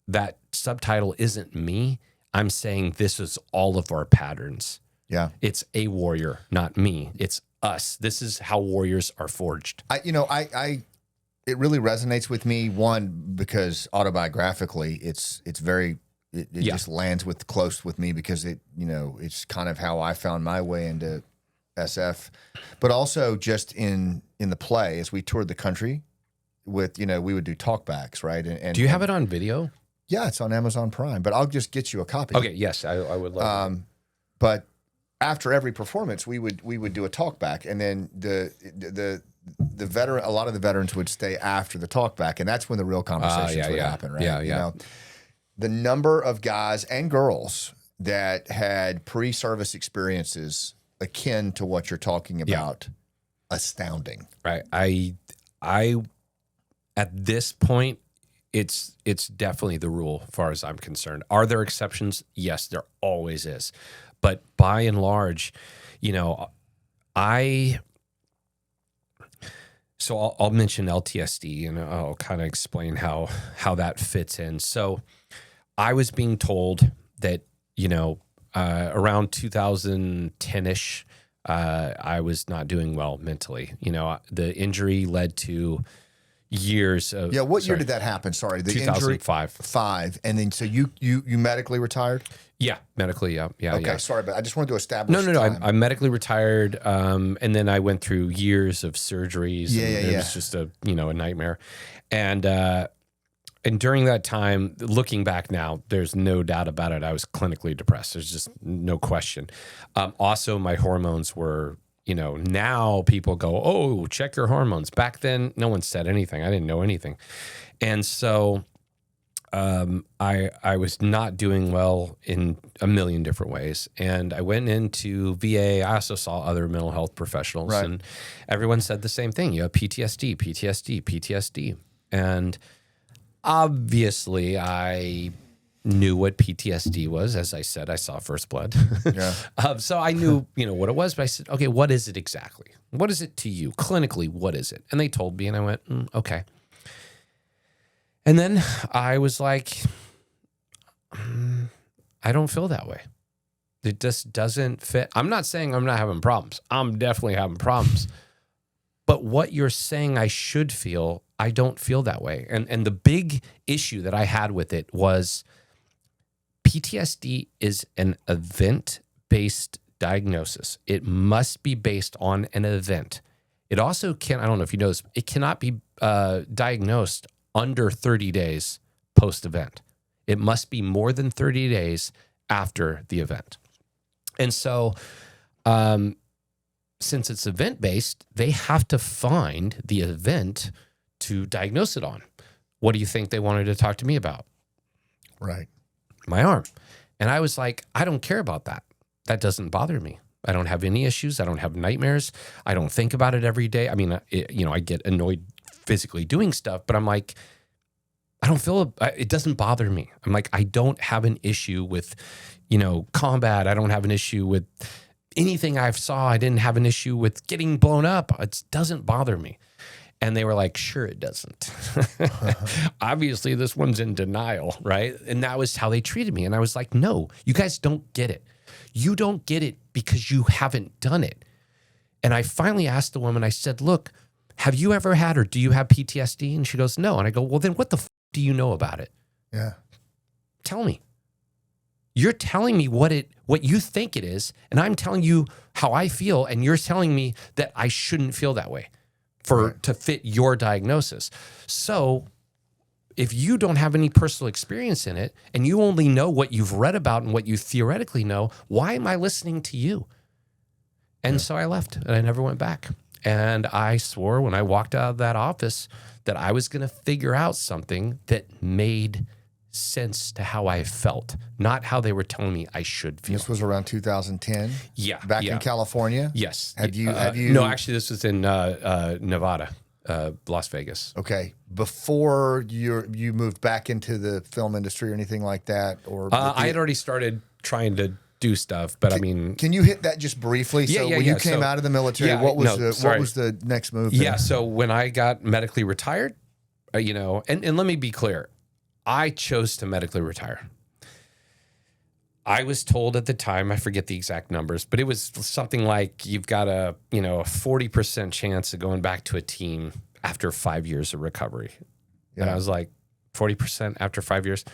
that subtitle isn't me. I'm saying this is all of our patterns. Yeah. It's a warrior, not me. It's us. This is how warriors are forged. It really resonates with me, one, because autobiographically it just lands close with me, because it's kind of how I found my way into SF, but also just in the play, as we toured the country with, we would do talkbacks, right? And do you have it on video? Yeah, it's on Amazon Prime, but I'll just get you a copy. Okay. Yes. I would love it. But after every performance, we would do a talkback, and then a lot of the veterans would stay after the talkback, and that's when the real conversations would happen, right? Yeah. The number of guys and girls that had pre-service experiences akin to what you're talking about, astounding. Right. I at this point, it's definitely the rule, as far as I'm concerned. Are there exceptions? Yes, there always is. But by and large, So I'll mention LTSD, and I'll kind of explain how that fits in. So I was being told that, around 2010-ish, I was not doing well mentally. The injury led to years of... Yeah, what year did that happen? Sorry, the 2005. Injury, 5. And then, so you medically retired? Yeah, medically, yeah. Okay, sorry, but I just wanted to establish No. I'm medically retired, and then I went through years of surgeries. It was just a nightmare, and during that time, looking back now, there's no doubt about it. I was clinically depressed. There's just no question. Also, my hormones were. Now people go, oh, check your hormones. Back then, no one said anything. I didn't know anything, and so. I was not doing well in a million different ways. And I went into VA. I also saw other mental health professionals, and everyone said the same thing. You have PTSD. And obviously I knew what PTSD was. As I said, I saw First Blood. Yeah. So I knew, what it was, but I said, okay, what is it exactly? What is it to you? Clinically, what is it? And they told me, and I went, okay. And then I was like, I don't feel that way. It just doesn't fit. I'm not saying I'm not having problems. I'm definitely having problems. But what you're saying I should feel, I don't feel that way. And the big issue that I had with it was PTSD is an event-based diagnosis. It must be based on an event. It also can, I don't know if you know this, it cannot be diagnosed under 30 days post-event. It must be more than 30 days after the event. And so, since it's event-based, they have to find the event to diagnose it on. What do you think they wanted to talk to me about? Right. My arm. And I was like, I don't care about that. That doesn't bother me. I don't have any issues. I don't have nightmares. I don't think about it every day. I mean, I get annoyed physically doing stuff, but I'm like, I don't feel, it doesn't bother me. I'm like, I don't have an issue with, combat. I don't have an issue with anything I saw. I didn't have an issue with getting blown up. It doesn't bother me. And they were like, sure, it doesn't. Obviously, this one's in denial, right? And that was how they treated me. And I was like, no, you guys don't get it. You don't get it because you haven't done it. And I finally asked the woman, I said, look, have you ever had or do you have PTSD? And she goes, no. And I go, well, then what the do you know about it? Yeah. Tell me. You're telling me what you think it is, and I'm telling you how I feel, and you're telling me that I shouldn't feel that way to fit your diagnosis. So if you don't have any personal experience in it, and you only know what you've read about and what you theoretically know, why am I listening to you? And so I left, and I never went back. And I swore when I walked out of that office that I was going to figure out something that made sense to how I felt, not how they were telling me I should feel. This was around 2010? Yeah. Back in California? Yes. Have you? No, actually, this was in Nevada, Las Vegas. Okay. Before you moved back into the film industry or anything like that? Or I had already started trying to do stuff, but can you hit that just briefly? So when you came out of the military, what was the next move? Yeah. So when I got medically retired, and let me be clear, I chose to medically retire. I was told at the time, I forget the exact numbers, but it was something like you've got a 40% chance of going back to a team after 5 years of recovery. Yeah. And I was like, 40% after 5 years?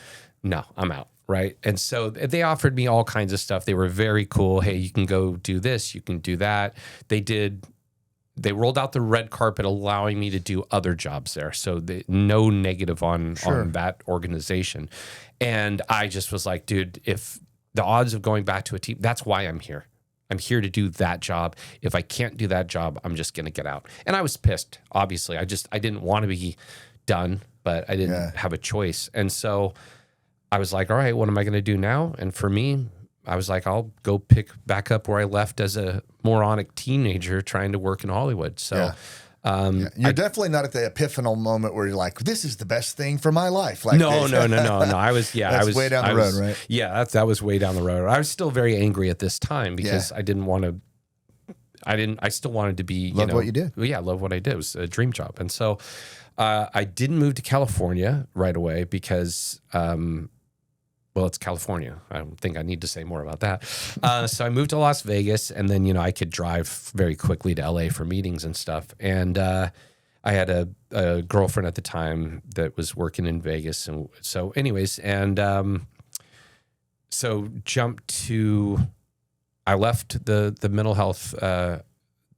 No, I'm out. Right. And so they offered me all kinds of stuff. They were very cool. Hey, you can go do this. You can do that. They rolled out the red carpet, allowing me to do other jobs there. So no negative on that organization. And I just was like, dude, if the odds of going back to a team, that's why I'm here. I'm here to do that job. If I can't do that job, I'm just going to get out. And I was pissed, obviously. I didn't want to be done, but I didn't have a choice. And so I was like, all right, what am I going to do now? And for me, I was like, I'll go pick back up where I left as a moronic teenager trying to work in Hollywood. So you're definitely not at the epiphanal moment where you're like, this is the best thing for my life. Like no. I was, I was way down the road, right? Yeah, that was way down the road. I was still very angry at this time because I didn't want to, I still wanted to be, love what you did. Yeah, love what I did. It was a dream job. And so I didn't move to California right away because, well, it's California. I don't think I need to say more about that. So I moved to Las Vegas, and then, I could drive very quickly to LA for meetings and stuff. And I had a girlfriend at the time that was working in Vegas. And so anyways, so I left the mental health, the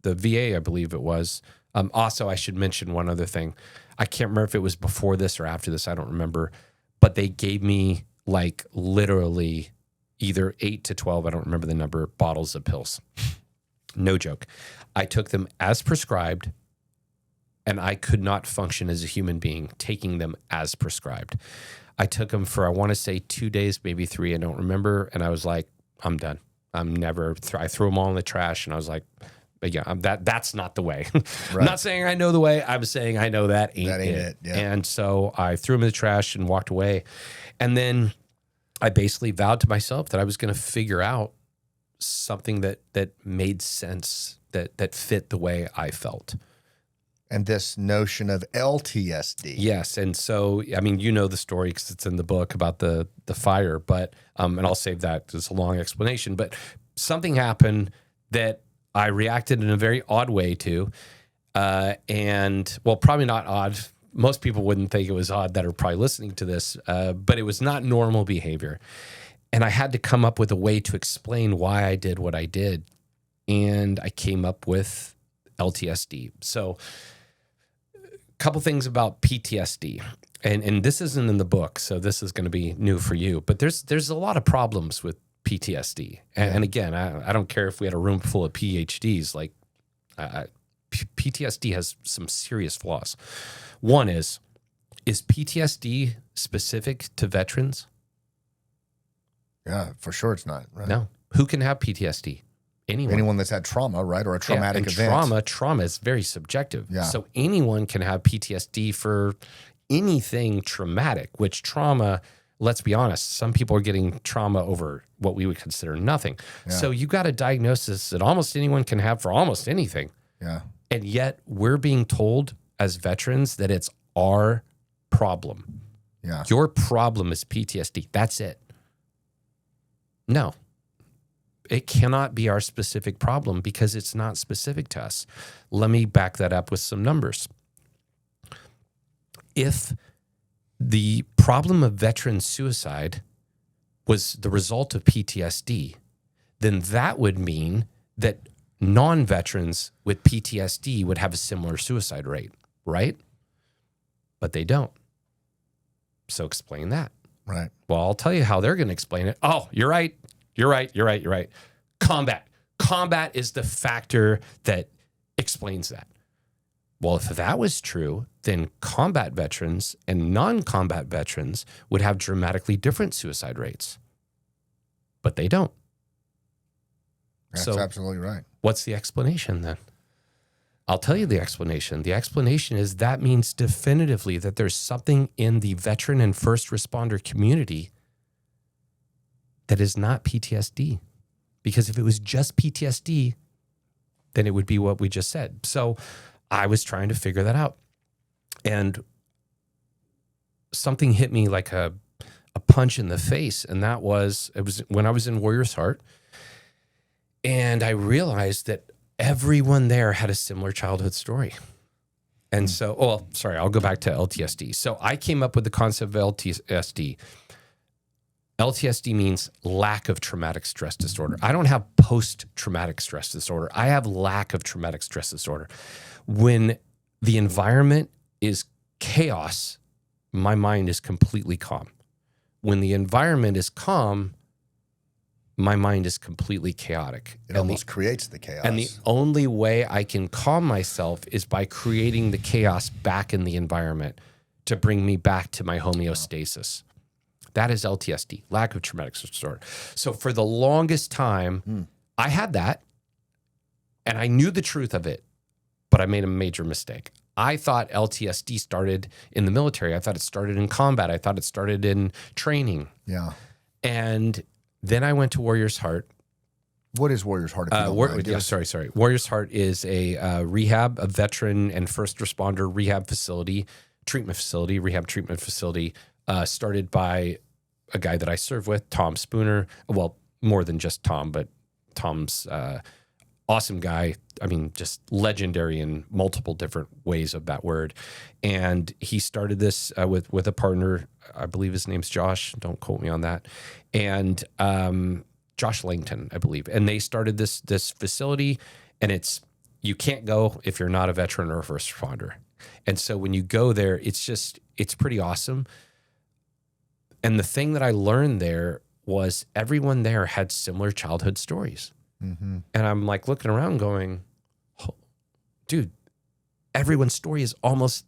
VA, I believe it was. Also, I should mention one other thing. I can't remember if it was before this or after this. I don't remember. But they gave me like literally either 8 to 12, I don't remember the number, bottles of pills. No joke. I took them as prescribed, and I could not function as a human being taking them as prescribed. I took them for, I want to say 2 days, maybe 3, I don't remember. And I was like, I'm done. I threw them all in the trash, and I was like, yeah, that's not the way. Right. I'm not saying I know the way. I'm saying I know that ain't it. Yeah. And so I threw them in the trash and walked away. And then I basically vowed to myself that I was going to figure out something that made sense, that fit the way I felt. And this notion of LTSD. Yes. And so, I mean, you know the story because it's in the book about the fire, but, and I'll save that because it's a long explanation, but something happened that I reacted in a very odd way to. And well, probably not odd. Most people wouldn't think it was odd that are probably listening to this, but it was not normal behavior. And I had to come up with a way to explain why I did what I did. And I came up with LTSD. So, couple things about PTSD, and this isn't in the book, so this is going to be new for you. But there's a lot of problems with PTSD, and again, I don't care if we had a room full of PhDs. Like, PTSD has some serious flaws. One is PTSD specific to veterans? Yeah, for sure, it's not. Right? No. Who can have PTSD? Anyone that's had trauma, right, or a traumatic event. Trauma is very subjective. Yeah. So anyone can have PTSD for anything traumatic, which trauma, let's be honest, some people are getting trauma over what we would consider nothing. Yeah. So you got a diagnosis that almost anyone can have for almost anything. Yeah. And yet we're being told as veterans that it's our problem. Yeah. Your problem is PTSD. That's it. No. It cannot be our specific problem because it's not specific to us. Let me back that up with some numbers. If the problem of veteran suicide was the result of PTSD, then that would mean that non-veterans with PTSD would have a similar suicide rate, right? But they don't. So explain that. Right. Well, I'll tell you how they're going to explain it. Oh, you're right. You're right. Combat. Combat is the factor that explains that. Well, if that was true, then combat veterans and non-combat veterans would have dramatically different suicide rates. But they don't. That's so absolutely right. What's the explanation then? I'll tell you the explanation. The explanation is that means definitively that there's something in the veteran and first responder community that is not PTSD. Because if it was just PTSD, then it would be what we just said. So I was trying to figure that out. And something hit me like a punch in the face. And it was when I was in Warrior's Heart. And I realized that everyone there had a similar childhood story. And so, I'll go back to LTSD. So I came up with the concept of LTSD. LTSD means lack of traumatic stress disorder. I don't have post-traumatic stress disorder. I have lack of traumatic stress disorder. When the environment is chaos, my mind is completely calm. When the environment is calm, my mind is completely chaotic. It almost creates the chaos. And the only way I can calm myself is by creating the chaos back in the environment to bring me back to my homeostasis. That is LTSD, lack of traumatic stress disorder. So for the longest time, I had that, and I knew the truth of it, but I made a major mistake. I thought LTSD started in the military. I thought it started in combat. I thought it started in training. Yeah. And then I went to Warrior's Heart. What is Warrior's Heart? Sorry. Warrior's Heart is a veteran and first responder rehab treatment facility, started by a guy that I serve with, Tom Spooner. Well, more than just Tom, but Tom's awesome guy. I mean, just legendary in multiple different ways of that word. And he started this with a partner. I believe his name's Josh. Don't quote me on that. And Josh Langton, I believe. And they started this facility, and you can't go if you're not a veteran or a first responder. And so when you go there, it's pretty awesome. And the thing that I learned there was everyone there had similar childhood stories. Mm-hmm. And I'm like looking around going, oh, dude, everyone's story is almost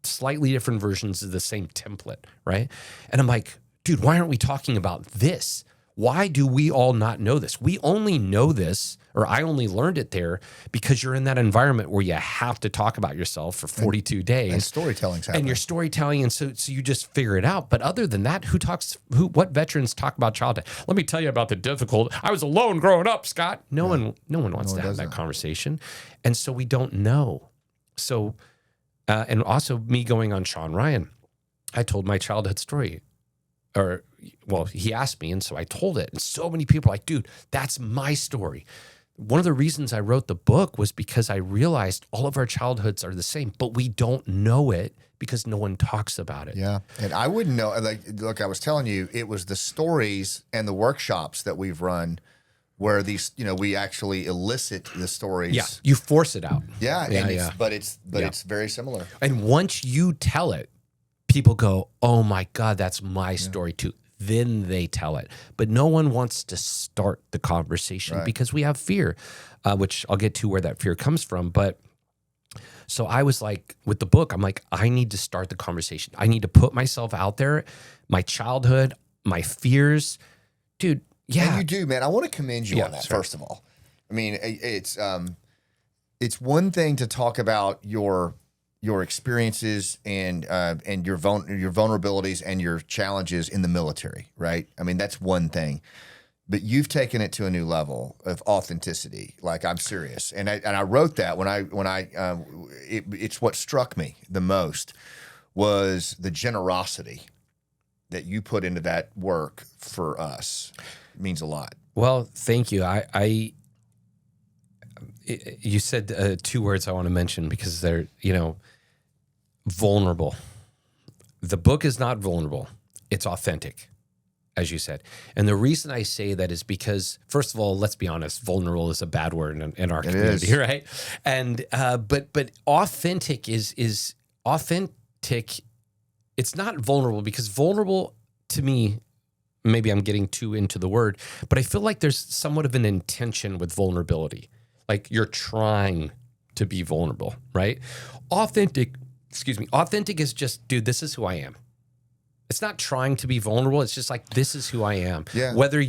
slightly different versions of the same template, right? And I'm like, dude, why aren't we talking about this? Why do we all not know this? We only know this, or I only learned it there because you're in that environment where you have to talk about yourself for 42 days. And storytelling's happening. And you're storytelling, and so you just figure it out. But other than that, what veterans talk about childhood? Let me tell you about I was alone growing up, Scott. No one wants to have that conversation. And so we don't know. So, and also me going on Sean Ryan, I told my childhood story. Or, well, he asked me, and so I told it. And so many people are like, dude, that's my story. One of the reasons I wrote the book was because I realized all of our childhoods are the same, but we don't know it because no one talks about it. Yeah. And I wouldn't know. Like, look, I was telling you, it was the stories and the workshops that we've run where these, we actually elicit the stories. Yeah. You force it out. Yeah. Yeah, And yeah. it's very similar. And once you tell it, people go, oh my God, that's my story too. Then they tell it. But no one wants to start the conversation because we have fear, which I'll get to where that fear comes from. But so I was like, with the book, I'm like, I need to start the conversation. I need to put myself out there, my childhood, my fears. Dude, yeah. And you do, man. I want to commend you on that, first of all. I mean, it's one thing to talk about your experiences and your vulnerabilities and your challenges in the military, right? I mean, that's one thing, but you've taken it to a new level of authenticity. Like, I'm serious, and I wrote that it's what struck me the most was the generosity that you put into that work for us. It means a lot. Well, thank you. You said two words I want to mention because they're, vulnerable. The book is not vulnerable. It's authentic, as you said. And the reason I say that is because, first of all, let's be honest, vulnerable is a bad word in our community, right? And but authentic is authentic. It's not vulnerable because vulnerable to me, maybe I'm getting too into the word, but I feel like there's somewhat of an intention with vulnerability. Like you're trying to be vulnerable, right? Authentic is just, dude, this is who I am. It's not trying to be vulnerable. It's just like, this is who I am. Yeah. Whether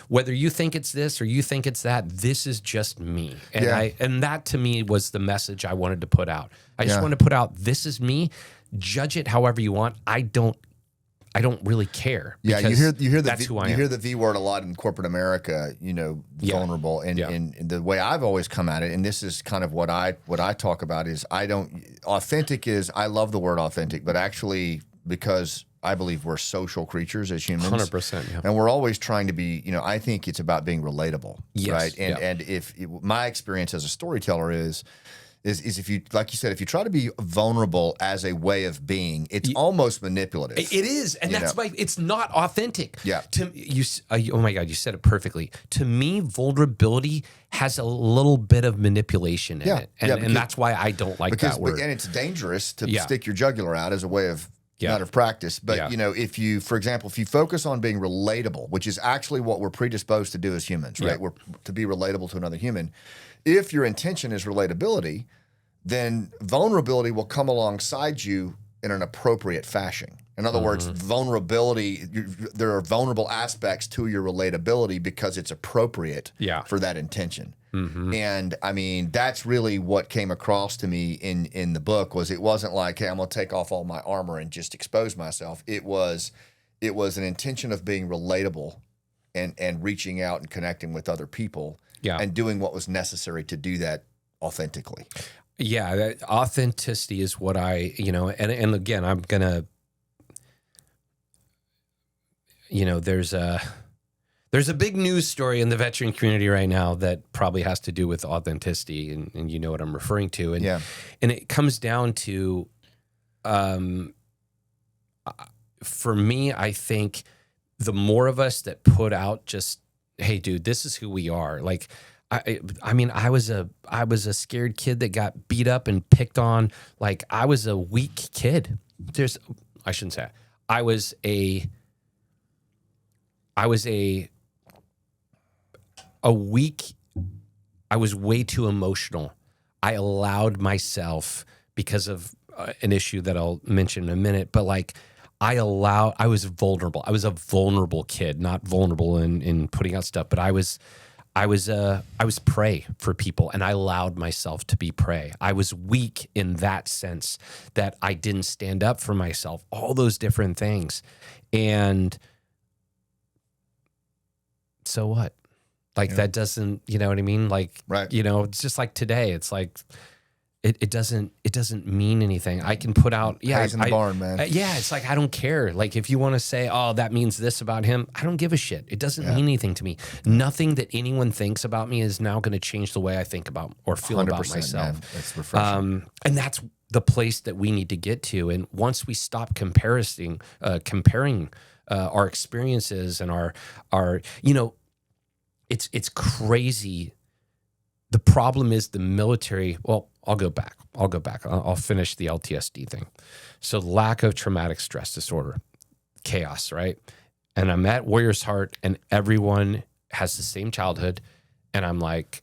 whether you think it's this or you think it's that, this is just me. And and that to me was the message I wanted to put out. I just wanted to put out, this is me. Judge it however you want. I don't really care. Yeah, you hear that's who I am. You hear the V word a lot in corporate America. Vulnerable, and the way I've always come at it, and this is kind of what I talk about is authentic is I love the word authentic, but actually because I believe we're social creatures as humans, 100%, yeah. and we're always trying to be. I think it's about being relatable, right? And if my experience as a storyteller is if you, like you said, if you try to be vulnerable as a way of being, it's almost manipulative. It is, and that's why it's not authentic. Yeah. Oh my God, you said it perfectly. To me, vulnerability has a little bit of manipulation in it, and that's why I don't like that word. And it's dangerous to stick your jugular out as a way of not of practice. But if you, for example, if you focus on being relatable, which is actually what we're predisposed to do as humans, right? We're to be relatable to another human. If your intention is relatability, then vulnerability will come alongside you in an appropriate fashion. In other words, vulnerability, there are vulnerable aspects to your relatability because it's appropriate for that intention. And I mean, that's really what came across to me in the book was it wasn't like, hey, I'm going to take off all my armor and just expose myself. It was an intention of being relatable and reaching out and connecting with other people and doing what was necessary to do that authentically. Yeah, that authenticity is what I, and again, I'm going to, there's a big news story in the veteran community right now that probably has to do with authenticity, and you know what I'm referring to. And it comes down to, for me, I think the more of us that put out just, hey, dude, this is who we are. Like, I mean, I was a scared kid that got beat up and picked on. Like, I was a weak kid. I shouldn't say that. I was way too emotional. I allowed myself, because of an issue that I'll mention in a minute, but like, I was vulnerable. I was a vulnerable kid, not vulnerable in putting out stuff, but I was prey for people, and I allowed myself to be prey. I was weak in that sense that I didn't stand up for myself, all those different things. And so what? Like, that doesn't, you know what I mean? Like, right. It's just like today. It's like, it doesn't mean anything. I can put out, Pies in the barn, man. It's like, I don't care. Like if you want to say, oh, that means this about him, I don't give a shit. It doesn't mean anything to me. Nothing that anyone thinks about me is now going to change the way I think about or feel about myself. Man. It's refreshing. And that's the place that we need to get to. And once we stop comparing our experiences and our it's crazy. The problem is the military. Well, I'll go back. I'll finish the LTSD thing. So lack of traumatic stress disorder, chaos, right? And I'm at Warrior's Heart and everyone has the same childhood. And I'm like,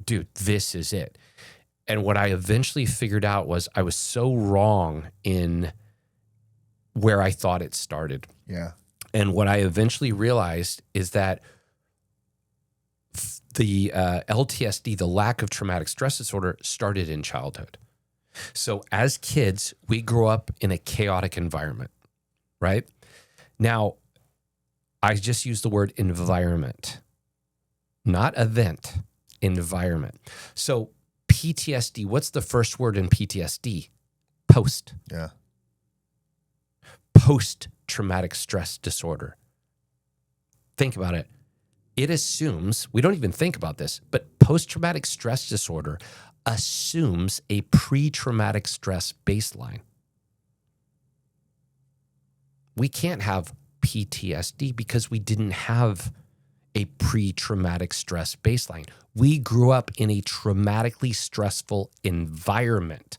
dude, this is it. And what I eventually figured out was I was so wrong in where I thought it started. Yeah. And what I eventually realized is that the LTSD, the lack of traumatic stress disorder, started in childhood. So as kids, we grow up in a chaotic environment, right? Now, I just use the word environment, not event, environment. So PTSD, what's the first word in PTSD? Post. Yeah. Post-traumatic stress disorder. Think about it. It assumes, we don't even think about this, but post-traumatic stress disorder assumes a pre-traumatic stress baseline. We can't have PTSD because we didn't have a pre-traumatic stress baseline. We grew up in a traumatically stressful environment.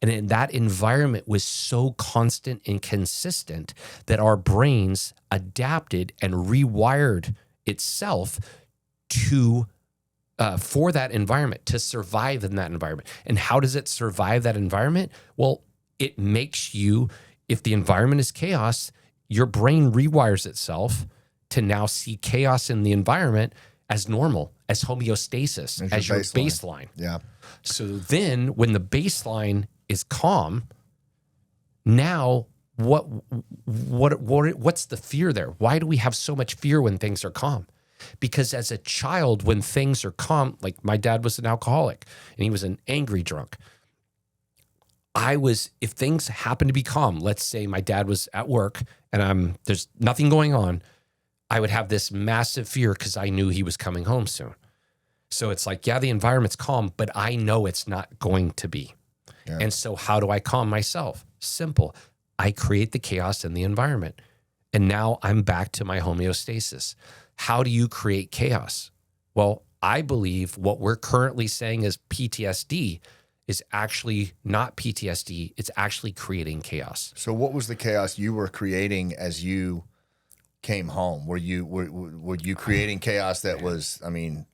And in that environment was so constant and consistent that our brains adapted and rewired itself to for that environment, to survive in that environment. And how does it survive that environment? Well, it makes you, if the environment is chaos, your brain rewires itself to now see chaos in the environment as normal, as homeostasis, as your baseline. Yeah. So then when the baseline is calm, now what's the fear there? Why do we have so much fear when things are calm? Because as a child, when things are calm, like my dad was an alcoholic and he was an angry drunk. If things happen to be calm, let's say my dad was at work and there's nothing going on, I would have this massive fear because I knew he was coming home soon. So it's like, yeah, the environment's calm, but I know it's not going to be. Yeah. And so how do I calm myself? Simple. I create the chaos in the environment. And now I'm back to my homeostasis. How do you create chaos? Well, I believe what we're currently saying is PTSD is actually not PTSD. It's actually creating chaos. So what was the chaos you were creating as you came home? Were you creating chaos that was, I mean,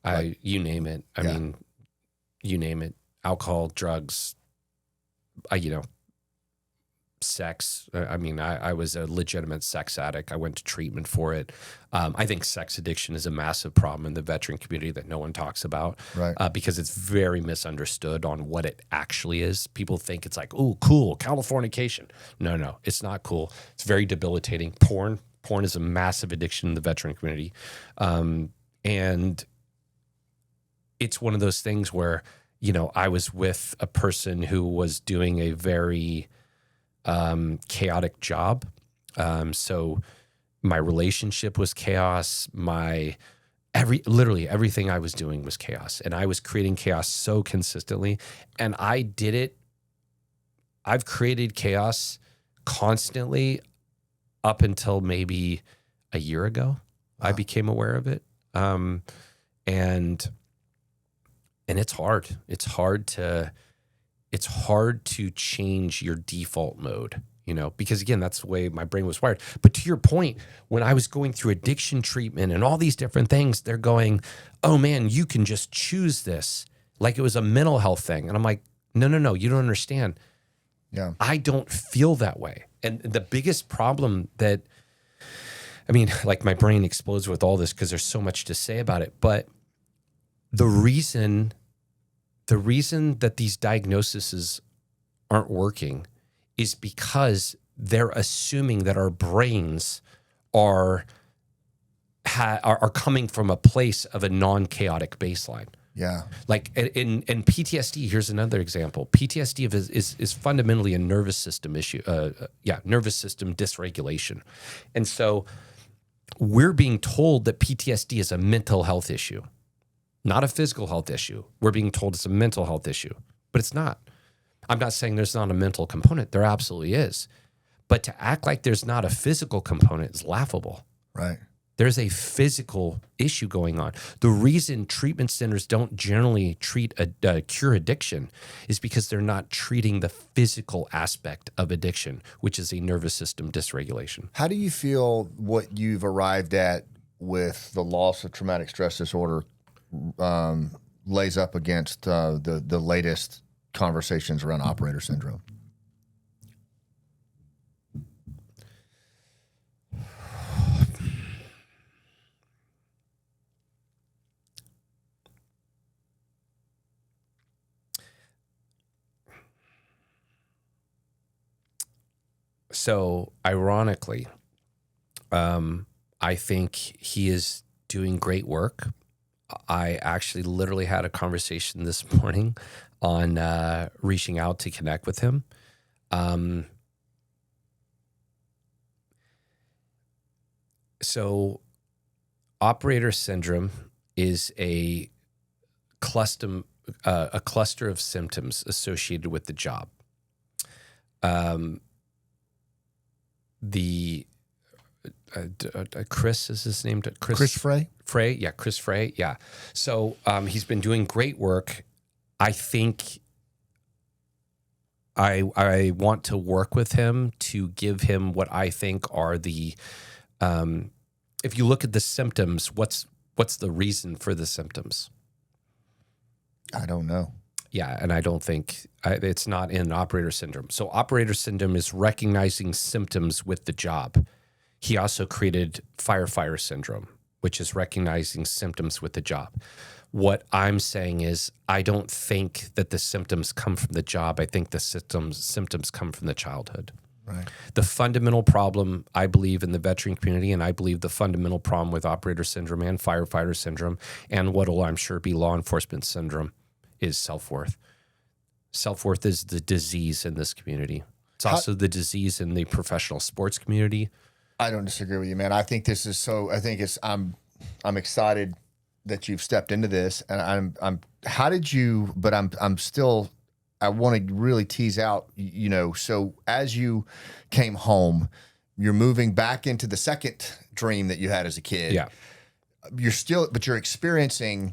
you name it. I mean, you name it. Alcohol, drugs, sex. I mean, I was a legitimate sex addict. I went to treatment for it. I think sex addiction is a massive problem in the veteran community that no one talks about, right? Because it's very misunderstood on what it actually is. People think it's like, oh, cool, Californication. No, it's not cool. It's very debilitating. Porn is a massive addiction in the veteran community. And it's one of those things where, I was with a person who was doing a very chaotic job. So my relationship was chaos. Literally everything I was doing was chaos, and I was creating chaos so consistently, and I did it. I've created chaos constantly up until maybe a year ago. Wow. I became aware of it. And it's hard. It's hard to change your default mode, because again, that's the way my brain was wired. But to your point, when I was going through addiction treatment and all these different things, they're going, oh man, you can just choose this. Like it was a mental health thing. And I'm like, no, you don't understand. Yeah. I don't feel that way. And the biggest problem like my brain explodes with all this because there's so much to say about it. But the reason that these diagnoses aren't working is because they're assuming that our brains are coming from a place of a non-chaotic baseline. Yeah. Like in PTSD, here's another example. PTSD is fundamentally a nervous system issue. Nervous system dysregulation. And so we're being told that PTSD is a mental health issue, not a physical health issue. We're being told it's a mental health issue, but it's not. I'm not saying there's not a mental component. There absolutely is. But to act like there's not a physical component is laughable. Right. There's a physical issue going on. The reason treatment centers don't generally cure addiction is because they're not treating the physical aspect of addiction, which is a nervous system dysregulation. How do you feel what you've arrived at with the loss of traumatic stress disorder lays up against the latest conversations around operator syndrome? So ironically, I think he is doing great work. I actually literally had a conversation this morning on reaching out to connect with him. So operator syndrome is a cluster of symptoms associated with the job. Chris is his name. Chris Frey? Frey, yeah, Chris Frey, yeah. So he's been doing great work. I think I want to work with him to give him what I think are the. If you look at the symptoms, what's the reason for the symptoms? I don't know. Yeah, and I don't think it's not in operator syndrome. So operator syndrome is recognizing symptoms with the job. He also created firefighter syndrome, which is recognizing symptoms with the job. What I'm saying is I don't think that the symptoms come from the job. I think the symptoms come from the childhood. Right. The fundamental problem, I believe, in the veteran community, and I believe the fundamental problem with operator syndrome and firefighter syndrome, and what will, I'm sure, be law enforcement syndrome, is self-worth. Self-worth is the disease in this community. It's also the disease in the professional sports community. I don't disagree with you, man. I think this is so. I think it's. I'm excited that you've stepped into this, and I'm. How did you? But I'm still. I want to really tease out. So as you came home, you're moving back into the second dream that you had as a kid. Yeah. You're experiencing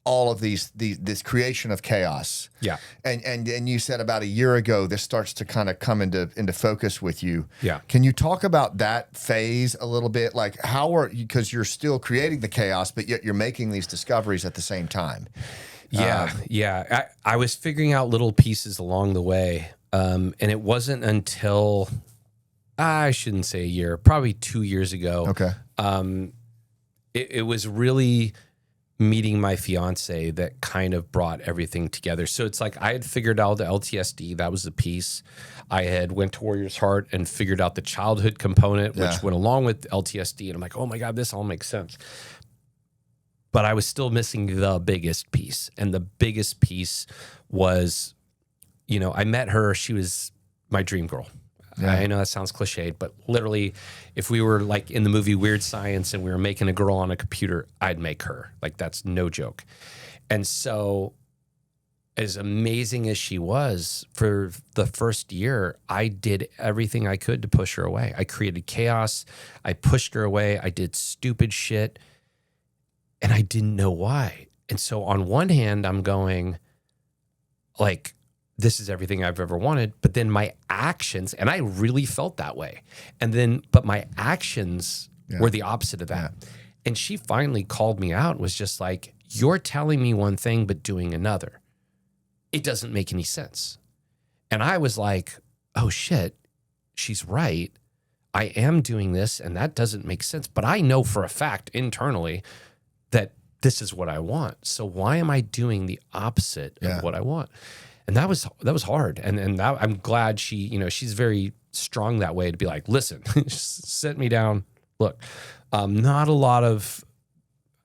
all of this creation of chaos. Yeah. And you said about a year ago, this starts to kind of come into focus with you. Yeah. Can you talk about that phase a little bit? Like because you're still creating the chaos, but yet you're making these discoveries at the same time. Yeah. I was figuring out little pieces along the way. And it wasn't until, I shouldn't say a year, probably 2 years ago. Okay. It was really meeting my fiance that kind of brought everything together. So it's like I had figured out the LTSD, that was the piece. I had went to Warrior's Heart and figured out the childhood component, which went along with LTSD. And I'm like, oh my God, this all makes sense. But I was still missing the biggest piece. And the biggest piece was, I met her. She was my dream girl. Yeah. I know that sounds cliched, but literally, if we were like in the movie Weird Science and we were making a girl on a computer, I'd make her. Like, that's no joke. And so, as amazing as she was, for the first year, I did everything I could to push her away. I created chaos. I pushed her away. I did stupid shit. And I didn't know why. And so, on one hand, I'm going, like, this is everything I've ever wanted. But then my actions, and I really felt that way. But my actions were the opposite of that. Yeah. And she finally called me out and was just like, you're telling me one thing, but doing another. It doesn't make any sense. And I was like, oh shit, she's right. I am doing this and that doesn't make sense. But I know for a fact internally that this is what I want. So why am I doing the opposite of what I want? And that was hard. And that, I'm glad she's very strong that way to be like, listen, sit me down. Look, not a lot of,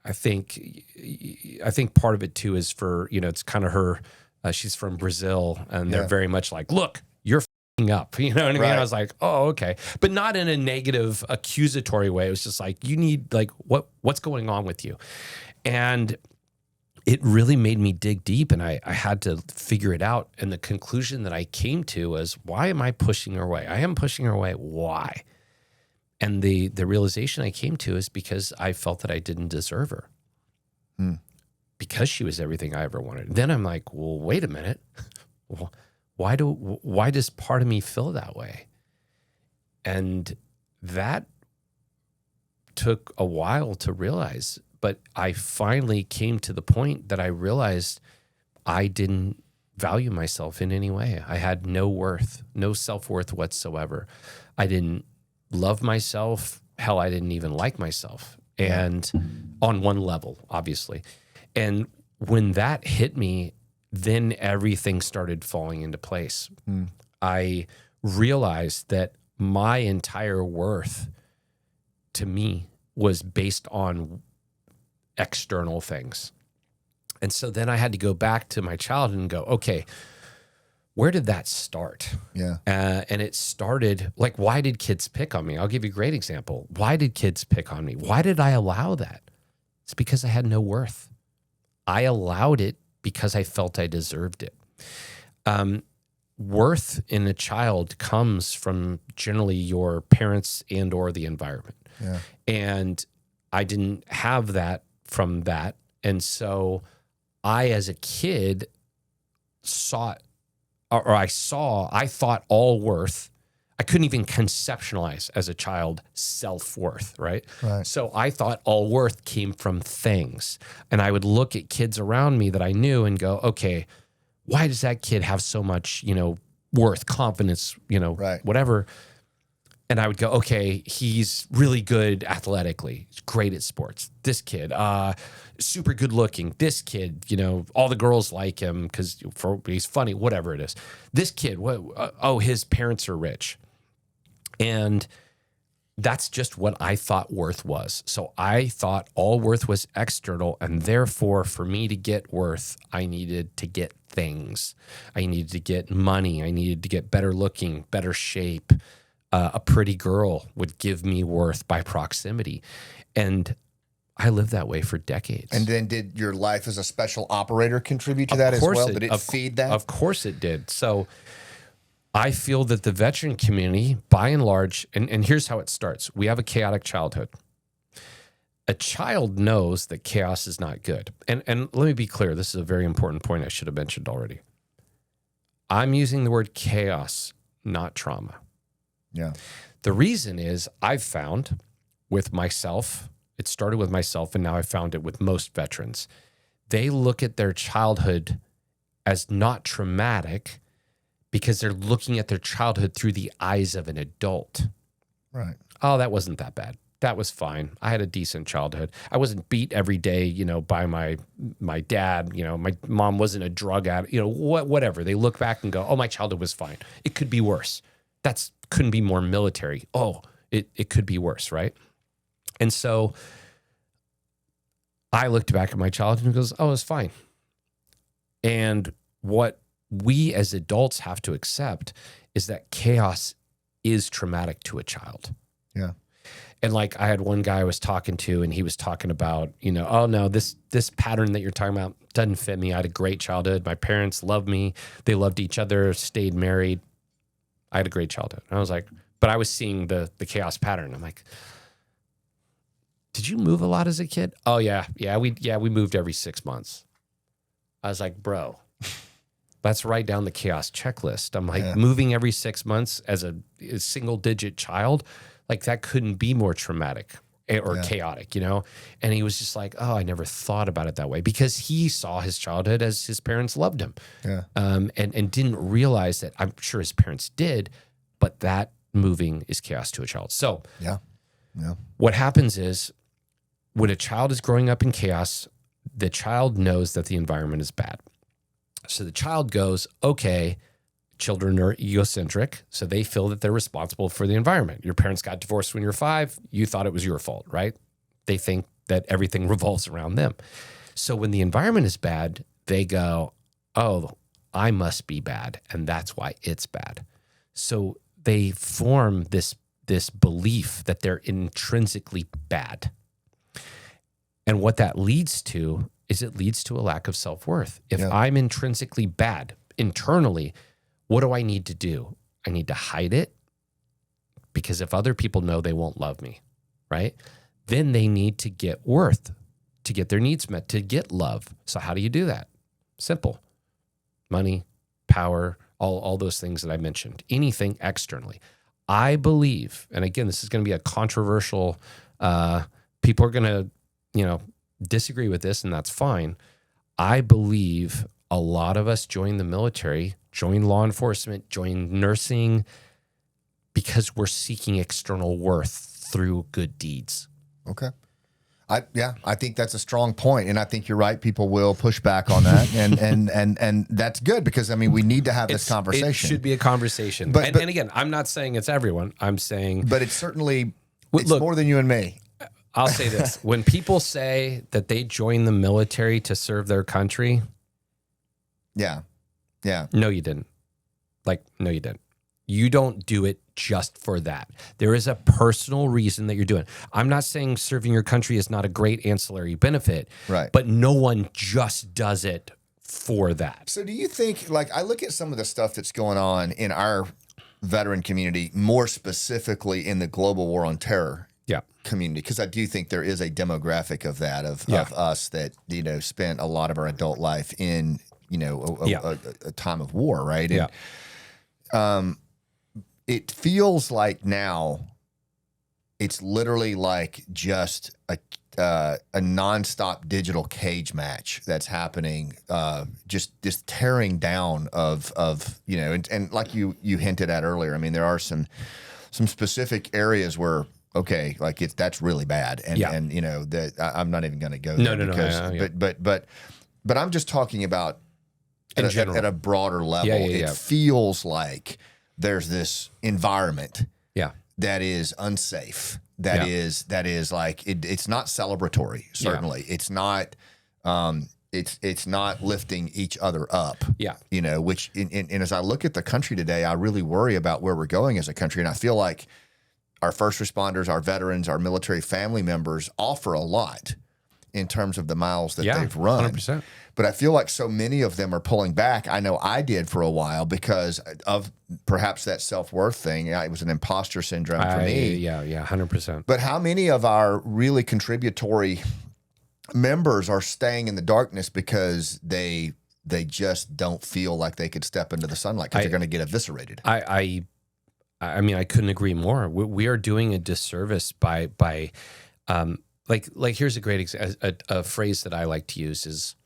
I think part of it too is for, it's kind of her, she's from Brazil, and they're very much like, look, you're f***ing up. You know what I mean? Right. I was like, oh, okay. But not in a negative, accusatory way. It was just like, you need, like, what's going on with you? And it really made me dig deep, and I had to figure it out. And the conclusion that I came to was, why am I pushing her away? I am pushing her away. Why? And the realization I came to is because I felt that I didn't deserve her. Because she was everything I ever wanted. Then I'm like, well, wait a minute. Well, why does part of me feel that way? And that took a while to realize, but I finally came to the point that I realized I didn't value myself in any way. I had no worth, no self-worth whatsoever. I didn't love myself. Hell, I didn't even like myself. And on one level, obviously. And when that hit me, then everything started falling into place. I realized that my entire worth to me was based on external things. And so then I had to go back to my childhood and go, okay, where did that start? Yeah. And it started, like, why did kids pick on me? I'll give you a great example. Why did kids pick on me? Why did I allow that? It's because I had no worth. I allowed it because I felt I deserved it. Worth in a child comes from generally your parents and or the environment. Yeah. And I didn't have that from that. And so I, as a kid, I thought all worth. I couldn't even conceptualize as a child self-worth, right? So I thought all worth came from things. And I would look at kids around me that I knew and go, okay, why does that kid have so much, worth, confidence, whatever? And I would go, okay, he's really good athletically. He's great at sports. This kid, super good looking. This kid, all the girls like him because he's funny, whatever it is. This kid, his parents are rich. And that's just what I thought worth was. So I thought all worth was external. And therefore, for me to get worth, I needed to get things. I needed to get money. I needed to get better looking, better shape. A pretty girl would give me worth by proximity. And I lived that way for decades. And then did your life as a special operator contribute to that as well? Did it feed that? Of course it did. So I feel that the veteran community, by and large, and here's how it starts. We have a chaotic childhood. A child knows that chaos is not good. And let me be clear. This is a very important point I should have mentioned already. I'm using the word chaos, not trauma. Yeah. The reason is I've found with myself, it started with myself, and now I've found it with most veterans. They look at their childhood as not traumatic because they're looking at their childhood through the eyes of an adult. Right. Oh, that wasn't that bad. That was fine. I had a decent childhood. I wasn't beat every day, by my dad. My mom wasn't a drug addict, whatever. They look back and go, oh, my childhood was fine. It could be worse. Couldn't be more military. Oh, it could be worse, right? And so I looked back at my childhood and goes, oh, it's fine. And what we as adults have to accept is that chaos is traumatic to a child. Yeah. And like I had one guy I was talking to, and he was talking about, oh no, this pattern that you're talking about doesn't fit me. I had a great childhood. My parents loved me. They loved each other, stayed married. I had a great childhood. And I was like, but I was seeing the chaos pattern. I'm like, did you move a lot as a kid? Oh yeah. We moved every 6 months. I was like, bro, that's right down the chaos checklist. I'm like, moving every 6 months as a single digit child, like that couldn't be more traumatic or chaotic, And he was just like, oh, I never thought about it that way, because he saw his childhood as his parents loved him. Yeah. And didn't realize that. I'm sure his parents did, but that moving is chaos to a child. So what happens is when a child is growing up in chaos, the child knows that the environment is bad. So the child goes, okay, children are egocentric, so they feel that they're responsible for the environment. Your parents got divorced when you were 5. You thought it was your fault, right? They think that everything revolves around them. So when the environment is bad, they go, oh, I must be bad, and that's why it's bad. So they form this belief that they're intrinsically bad. And what that leads to is it leads to a lack of self-worth. If I'm intrinsically bad internally, what do I need to do? I need to hide it, because if other people know, they won't love me, right? Then they need to get worth, to get their needs met, to get love. So how do you do that? Simple. Money, power, all those things that I mentioned, anything externally. I believe, and again, this is going to be a controversial, people are going to, disagree with this, and that's fine. I believe a lot of us join the military, join law enforcement, join nursing, because we're seeking external worth through good deeds. Okay. I think that's a strong point, and I think you're right. People will push back on that, and that's good, because I mean, we need to have this conversation. It should be a conversation. But again, I'm not saying it's everyone. I'm saying, but it's certainly look, more than you and me. I'll say this: when people say that they join the military to serve their country, yeah, no, you didn't. No, you didn't. You don't do it just for that. There is a personal reason that you're doing it. I'm not saying serving your country is not a great ancillary benefit, right? But no one just does it for that. So do you think, I look at some of the stuff that's going on in our veteran community, more specifically in the global war on terror community, because I do think there is a demographic of that, of us that, spent a lot of our adult life in, a time of war, right? And, it feels like now it's literally like just a nonstop digital cage match that's happening, just this tearing down of and like you hinted at earlier. I mean, there are some specific areas where that's really bad, and that I'm not even going to go there but I'm just talking about at a broader level. It feels like there's this environment that is unsafe. That is like it's not celebratory. Certainly, it's not. It's not lifting each other up. Which and as I look at the country today, I really worry about where we're going as a country, and I feel like our first responders, our veterans, our military family members offer a lot in terms of the miles that they've run. 100%. But I feel like so many of them are pulling back. I know I did for a while because of perhaps that self-worth thing. It was an imposter syndrome for me. Yeah, 100%. But how many of our really contributory members are staying in the darkness because they just don't feel like they could step into the sunlight because they're going to get eviscerated? I mean, I couldn't agree more. We are doing a disservice by here's a great example. A phrase that I like to use is,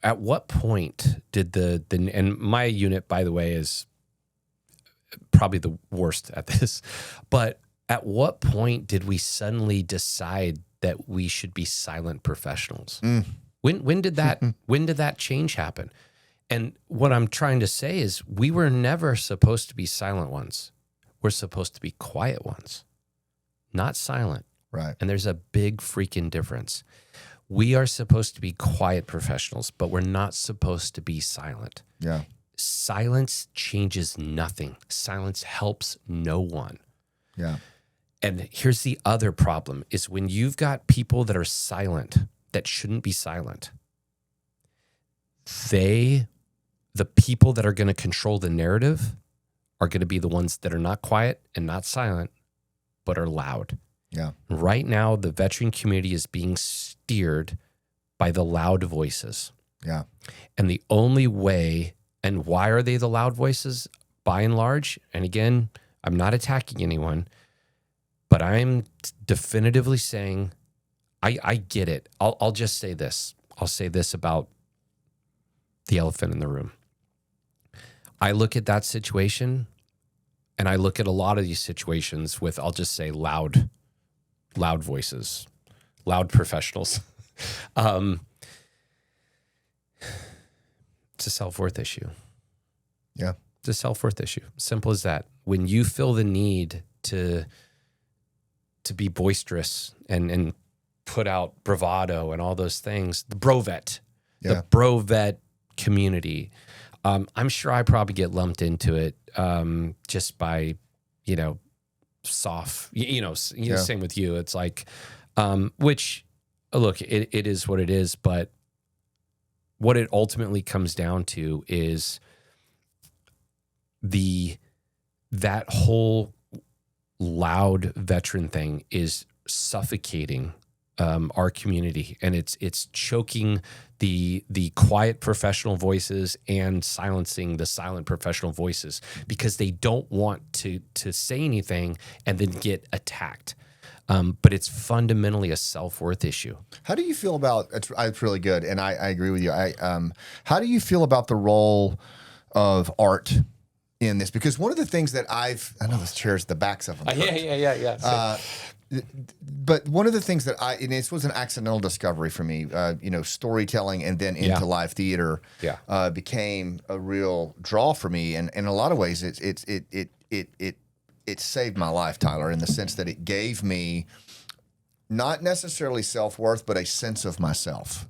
at what point did and my unit, by the way, is probably the worst at this, but at what point did we suddenly decide that we should be silent professionals? When did that change happen? And what I'm trying to say is, we were never supposed to be silent ones. We're supposed to be quiet ones, not silent. Right. And there's a big freaking difference. We are supposed to be quiet professionals, but we're not supposed to be silent. Yeah. Silence changes nothing. Silence helps no one. Yeah. And here's the other problem is when you've got people that are silent that shouldn't be silent, the people that are going to control the narrative are going to be the ones that are not quiet and not silent, but are loud. Yeah. Right now, the veteran community is being steered by the loud voices. Yeah. And the only way, and why are they the loud voices by and large? And again, I'm not attacking anyone, but I'm definitively saying, I get it. I'll just say this. I'll say this about the elephant in the room. I look at that situation, and I look at a lot of these situations with, I'll just say, loud voices, loud professionals. It's a self-worth issue. Yeah. It's a self-worth issue. Simple as that. When you feel the need to be boisterous and put out bravado and all those things. The the brovet community. I'm sure I probably get lumped into it just by, soft, same with you. It's like, which, look, it is what it is, but what it ultimately comes down to is that whole loud veteran thing is suffocating our community, and it's choking the quiet professional voices and silencing the silent professional voices because they don't want to say anything and then get attacked. But it's fundamentally a self-worth issue. How do you feel about it's really good, and I agree with you. How do you feel about the role of art in this? Because one of the things that I know this chair's the backs of them. Yeah. But one of the things that and this was an accidental discovery for me, storytelling and then into live theater became a real draw for me. And in a lot of ways, it saved my life, Tyler, in the sense that it gave me not necessarily self-worth, but a sense of myself.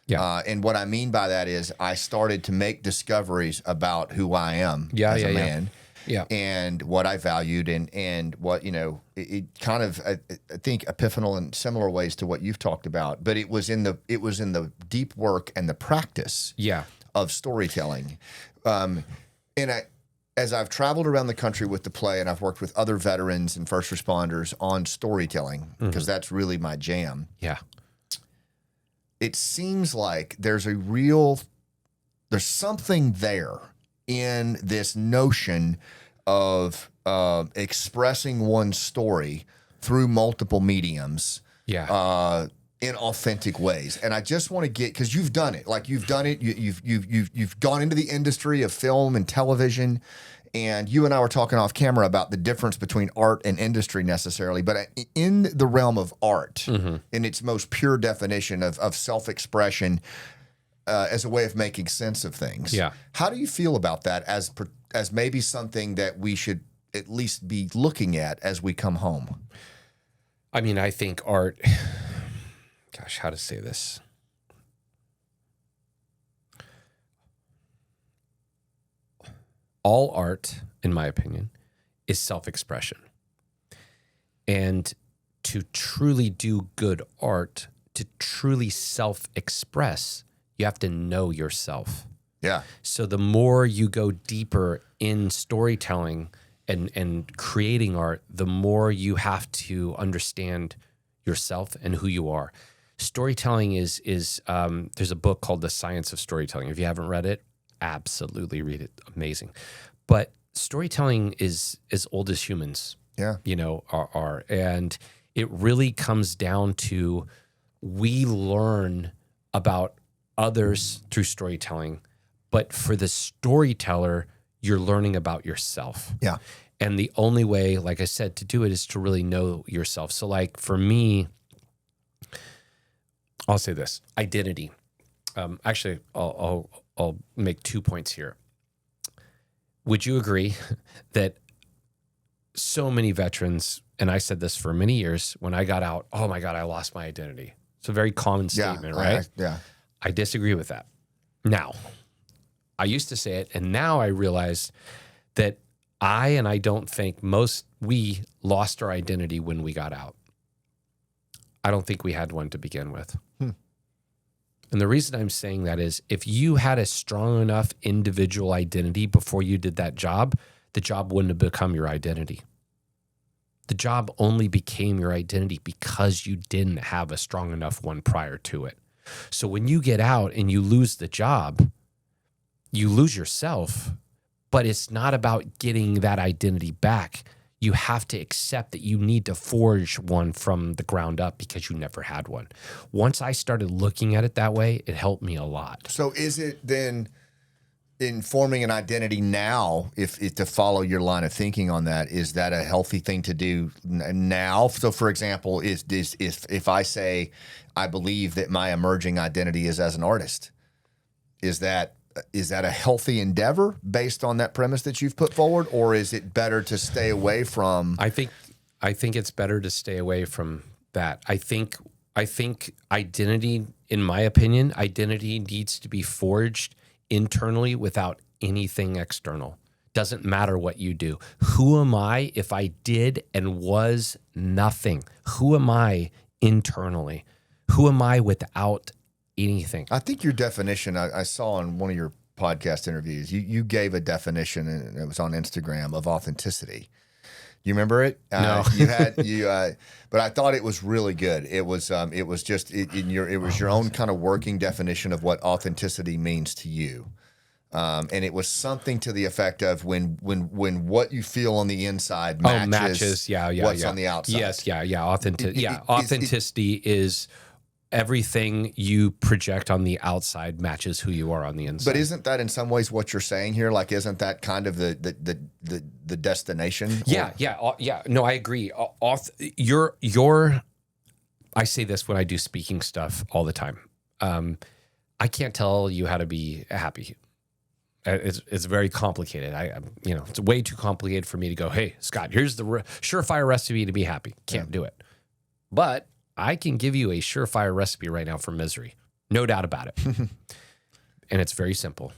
Yeah. And what I mean by that is I started to make discoveries about who I am as a man. Yeah. And what I valued and what, it kind of, I think, epiphanal in similar ways to what you've talked about, but it was in the deep work and the practice of storytelling. As I've traveled around the country with the play and I've worked with other veterans and first responders on storytelling, because that's really my jam. Yeah. It seems like there's something there in this notion of expressing one's story through multiple mediums in authentic ways. And I just want to because you've done it. Like you've done it. You've gone into the industry of film and television, and you and I were talking off camera about the difference between art and industry necessarily. But in the realm of art, in its most pure definition of self-expression, as a way of making sense of things. Yeah. How do you feel about that as maybe something that we should at least be looking at as we come home? I mean, I think art, gosh, how to say this? All art, in my opinion, is self-expression. And to truly do good art, to truly self-express, you have to know yourself. Yeah. So the more you go deeper in storytelling and creating art, the more you have to understand yourself and who you are. Storytelling is there's a book called The Science of Storytelling. If you haven't read it, absolutely read it. Amazing. But storytelling is as old as humans. Yeah. Are. And it really comes down to we learn about others through storytelling, but for the storyteller, you're learning about yourself. Yeah. And the only way, like I said, to do it is to really know yourself. So like for me, I'll say this, identity. Actually, I'll make 2 points here. Would you agree that so many veterans, and I said this for many years, when I got out, oh my God, I lost my identity. It's a very common statement, right? Yeah. I disagree with that. Now, I used to say it, and now I realize that I don't think we lost our identity when we got out. I don't think we had one to begin with. And the reason I'm saying that is if you had a strong enough individual identity before you did that job, the job wouldn't have become your identity. The job only became your identity because you didn't have a strong enough one prior to it. So when you get out and you lose the job, you lose yourself, but it's not about getting that identity back. You have to accept that you need to forge one from the ground up because you never had one. Once I started looking at it that way, it helped me a lot. So is it then in forming an identity now, if to follow your line of thinking on that, is that a healthy thing to do now? So for example, if I say I believe that my emerging identity is as an artist, is that is that a healthy endeavor based on that premise that you've put forward, or is it better to stay away from? I think it's better to stay away from that. I think identity, in my opinion, identity needs to be forged internally without anything external. Doesn't matter what you do. Who am I if I did and was nothing? Who am I internally? Who am I without anything? I think your definition, I saw in one of your podcast interviews, you gave a definition, and it was on Instagram, of authenticity. You remember it? No. But I thought it was really good. It was just it was your own kind of working definition of what authenticity means to you. And it was something to the effect of when what you feel on the inside matches what's on the outside. Yes, authenticity is everything you project on the outside matches who you are on the inside. But isn't that in some ways what you're saying here? Like, isn't that kind of the destination? Yeah. No, I agree. I say this when I do speaking stuff all the time. I can't tell you how to be happy. It's very complicated. It's way too complicated for me to go, hey, Scott, here's the surefire recipe to be happy. Can't do it. But I can give you a surefire recipe right now for misery. No doubt about it. And it's very simple.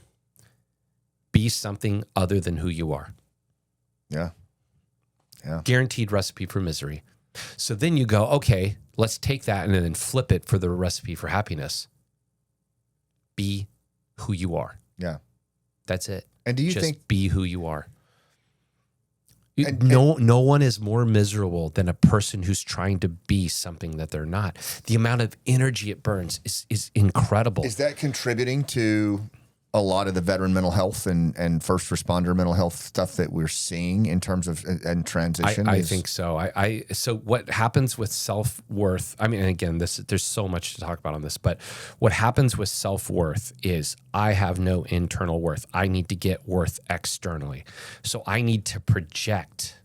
Be something other than who you are. Yeah. Guaranteed recipe for misery. So then you go, okay, let's take that and then flip it for the recipe for happiness. Be who you are. Yeah. That's it. And do you Just think be who you are? No one is more miserable than a person who's trying to be something that they're not. The amount of energy it burns is incredible. Is that contributing to a lot of the veteran mental health and first responder mental health stuff that we're seeing in terms of and transition? I think so. So what happens with self-worth, I mean, and again, there's so much to talk about on this, but what happens with self-worth is I have no internal worth. I need to get worth externally. So I need to project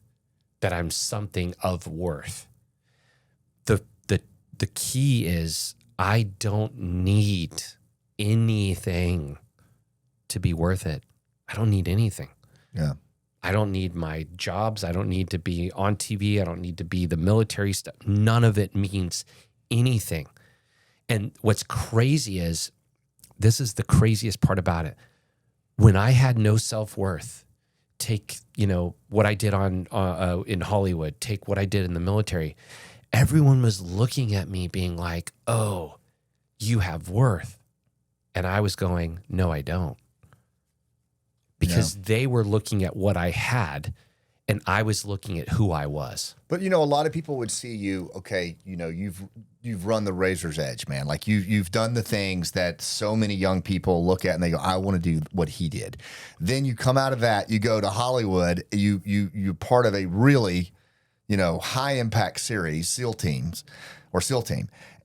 that I'm something of worth. The key is I don't need anything to be worth it. I don't need anything. Yeah. I don't need my jobs. I don't need to be on TV. I don't need to be the military stuff. None of it means anything. And what's crazy is, this is the craziest part about it. When I had no self-worth, take, what I did in Hollywood, take what I did in the military, everyone was looking at me being like, oh, you have worth. And I was going, no, I don't. Because they were looking at what I had, and I was looking at who I was. But a lot of people would see you. Okay, you've run the razor's edge, man. Like you've done the things that so many young people look at and they go, I want to do what he did. Then you come out of that, you go to Hollywood. You're part of a really, high impact series, SEAL Team,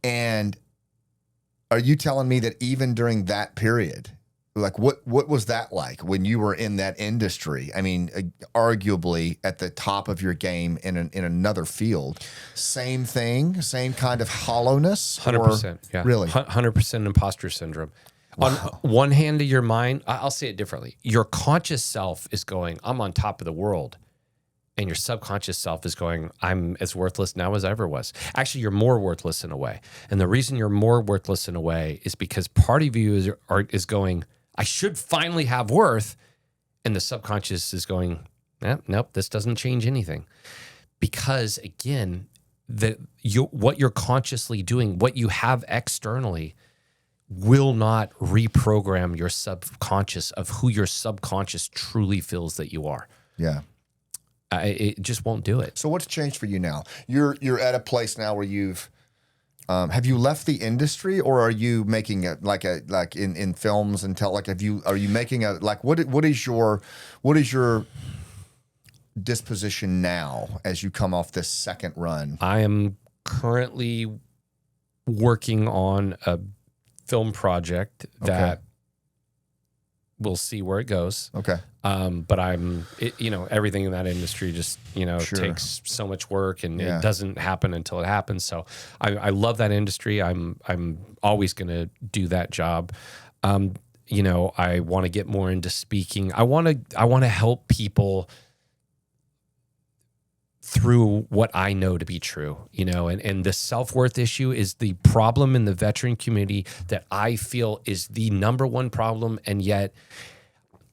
and are you telling me that even during that period? Like what was that like when you were in that industry? I mean, arguably at the top of your game in another field. Same thing, same kind of hollowness. 100%. Yeah, really, 100% imposter syndrome. Wow. On one hand of your mind, I'll say it differently. Your conscious self is going, I'm on top of the world. And your subconscious self is going, I'm as worthless now as I ever was. Actually, you're more worthless in a way. And the reason you're more worthless in a way is because part of you is going, I should finally have worth. And the subconscious is going, nope, this doesn't change anything. Because again, what you're consciously doing, what you have externally, will not reprogram your subconscious of who your subconscious truly feels that you are. Yeah. It just won't do it. So what's changed for you now? You're at a place now where you've have you left the industry, or are you making it like in films and are you making what is your disposition now as you come off this second run? I am currently working on a film project that we'll see where it goes. Okay. But everything in that industry just, takes so much work, and it doesn't happen until it happens. So I love that industry. I'm always going to do that job. I want to get more into speaking. I want to help people through what I know to be true, and the self-worth issue is the problem in the veteran community that I feel is the number one problem. And yet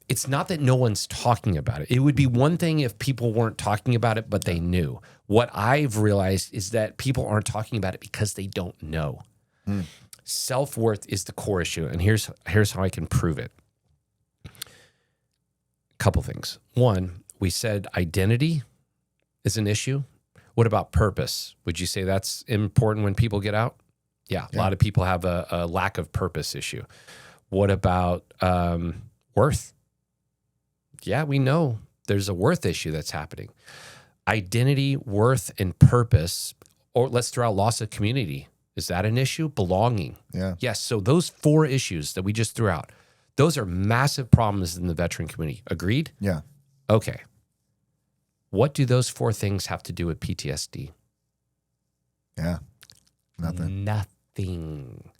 it's not that no one's talking about it. It would be one thing if people weren't talking about it, but they knew. What I've realized is that people aren't talking about it because they don't know. Self-worth is the core issue. And here's how I can prove it. A couple things. One, we said identity is an issue. What about purpose? Would you say that's important when people get out? Yeah. A lot of people have a lack of purpose issue. What about worth? Yeah, we know there's a worth issue that's happening. Identity, worth, and purpose, or let's throw out loss of community. Is that an issue? Belonging. Yeah. Yes. So those 4 issues that we just threw out, those are massive problems in the veteran community. Agreed? Yeah. Okay. What do those 4 things have to do with PTSD? Yeah. Nothing.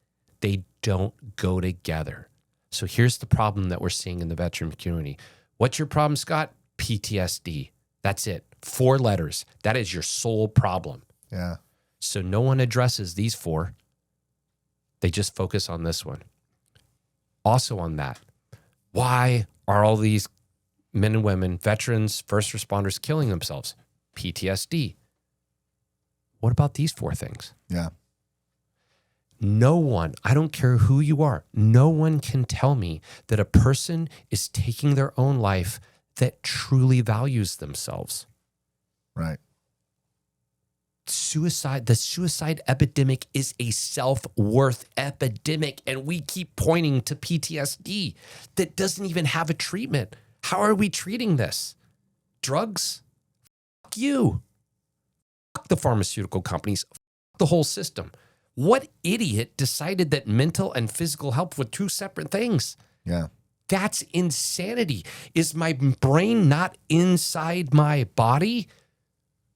They don't go together. So here's the problem that we're seeing in the veteran community. What's your problem, Scott? PTSD. That's it. 4 letters. That is your sole problem. Yeah. So no one addresses these 4. They just focus on this one. Also on that, why are all these men and women, veterans, first responders killing themselves? PTSD. What about these 4 things? Yeah. No one, I don't care who you are, no one can tell me that a person is taking their own life that truly values themselves. Right. The suicide epidemic is a self-worth epidemic, and we keep pointing to PTSD that doesn't even have a treatment. How are we treating this? Drugs? Fuck you. Fuck the pharmaceutical companies. Fuck the whole system. What idiot decided that mental and physical health were 2 separate things? Yeah. That's insanity. Is my brain not inside my body?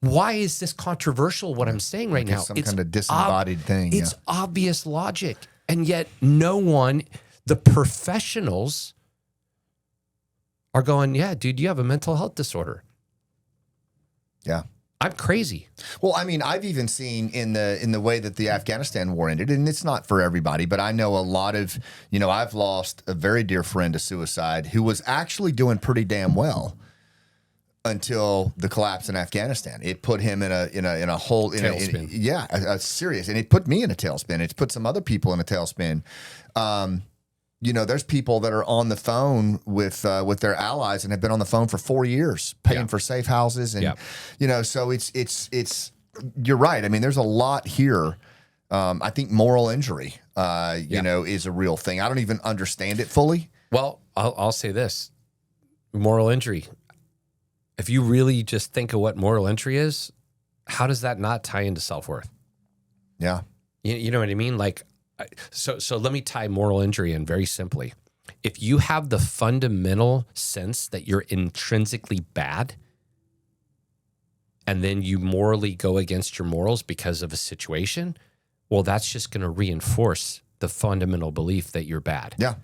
Why is this controversial, what I'm saying right now? Some kind of disembodied thing. It's obvious logic. And yet no one, the professionals are going, yeah, dude, you have a mental health disorder. Yeah. I'm crazy. Well, I mean, I've even seen in the way that the Afghanistan war ended, and it's not for everybody, but I know a lot of, I've lost a very dear friend to suicide who was actually doing pretty damn well until the collapse in Afghanistan. It put him in a whole tailspin. A serious, and it put me in a tailspin. It's put some other people in a tailspin. There's people that are on the phone with their allies and have been on the phone for 4 years, paying for safe houses, and so it's you're right. I mean, there's a lot here. I think moral injury, is a real thing. I don't even understand it fully. Well, I'll say this: moral injury. If you really just think of what moral injury is, how does that not tie into self-worth? Yeah, you know what I mean, like. So let me tie moral injury in very simply. If you have the fundamental sense that you're intrinsically bad, and then you morally go against your morals because of a situation, well, that's just going to reinforce the fundamental belief that you're bad. Yeah.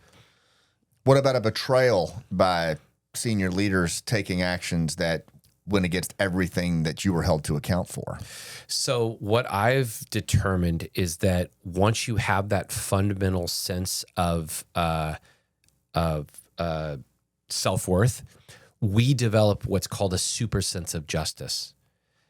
What about a betrayal by senior leaders taking actions that went against everything that you were held to account for? So what I've determined is that once you have that fundamental sense of self-worth, we develop what's called a super sense of justice.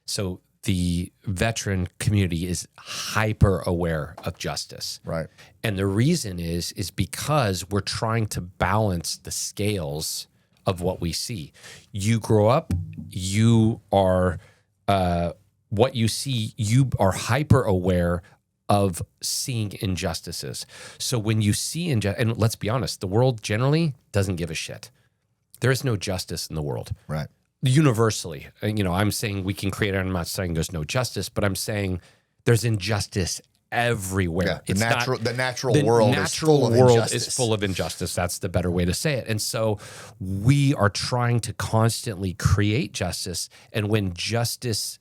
So the veteran community is hyper aware of justice. Right. And the reason is because we're trying to balance the scales of what we see. You grow up, you are what you see, you are hyper aware of seeing injustices. So when you see injustice, and let's be honest, the world generally doesn't give a shit. There is no justice in the world. Right. Universally. I'm saying we can create it. I'm not saying there's no justice, but I'm saying there's injustice everywhere. Yeah, the natural world is full of injustice. That's the better way to say it. And so we are trying to constantly create justice. And when justice,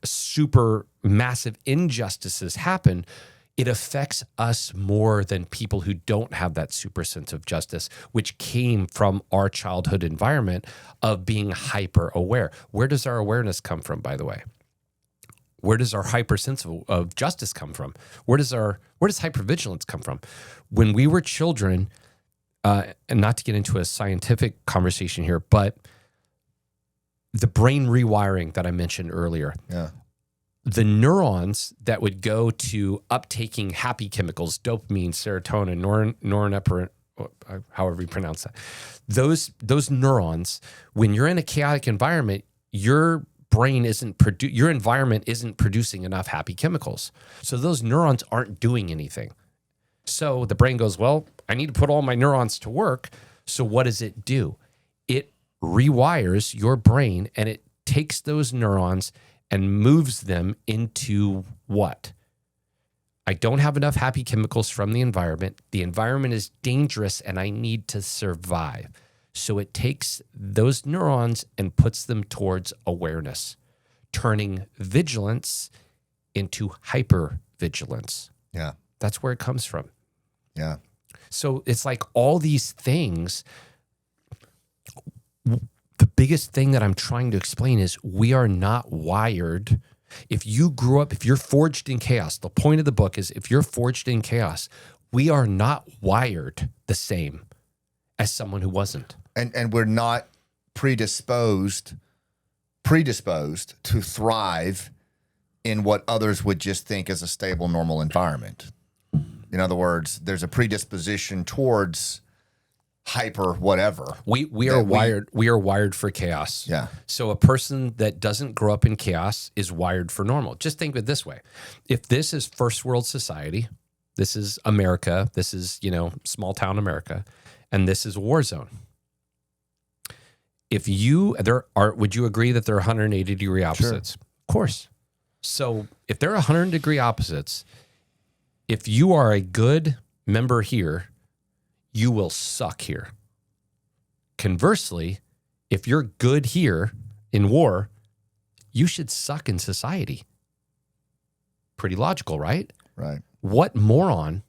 super massive injustices happen, it affects us more than people who don't have that super sense of justice, which came from our childhood environment of being hyper aware. Where does our awareness come from, by the way? Where does our hyper sense of justice come from? Where does hypervigilance come from? When we were children, and not to get into a scientific conversation here, but the brain rewiring that I mentioned earlier, the neurons that would go to uptaking happy chemicals, dopamine, serotonin, norepinephrine, however you pronounce that, those neurons, when you're in a chaotic environment, your environment isn't producing enough happy chemicals. So those neurons aren't doing anything. So the brain goes, well, I need to put all my neurons to work. So what does it do? It rewires your brain, and it takes those neurons and moves them into what? I don't have enough happy chemicals from the environment. The environment is dangerous and I need to survive. So it takes those neurons and puts them towards awareness, turning vigilance into hypervigilance. Yeah. That's where it comes from. Yeah. So it's like all these things. The biggest thing that I'm trying to explain is we are not wired. If you're forged in chaos, the point of the book is if you're forged in chaos, we are not wired the same as someone who wasn't. And we're not predisposed to thrive in what others would just think is a stable, normal environment. In other words, there's a predisposition towards hyper whatever. We are wired for chaos. Yeah. So a person that doesn't grow up in chaos is wired for normal. Just think of it this way. If this is first world society, this is America, this is, small town America, and this is a war zone. Would you agree that there are 180 degree opposites? Sure. Of course. So if there are 100 degree opposites, if you are a good member here, you will suck here. Conversely, if you're good here in war, you should suck in society. Pretty logical, right? Right. What moron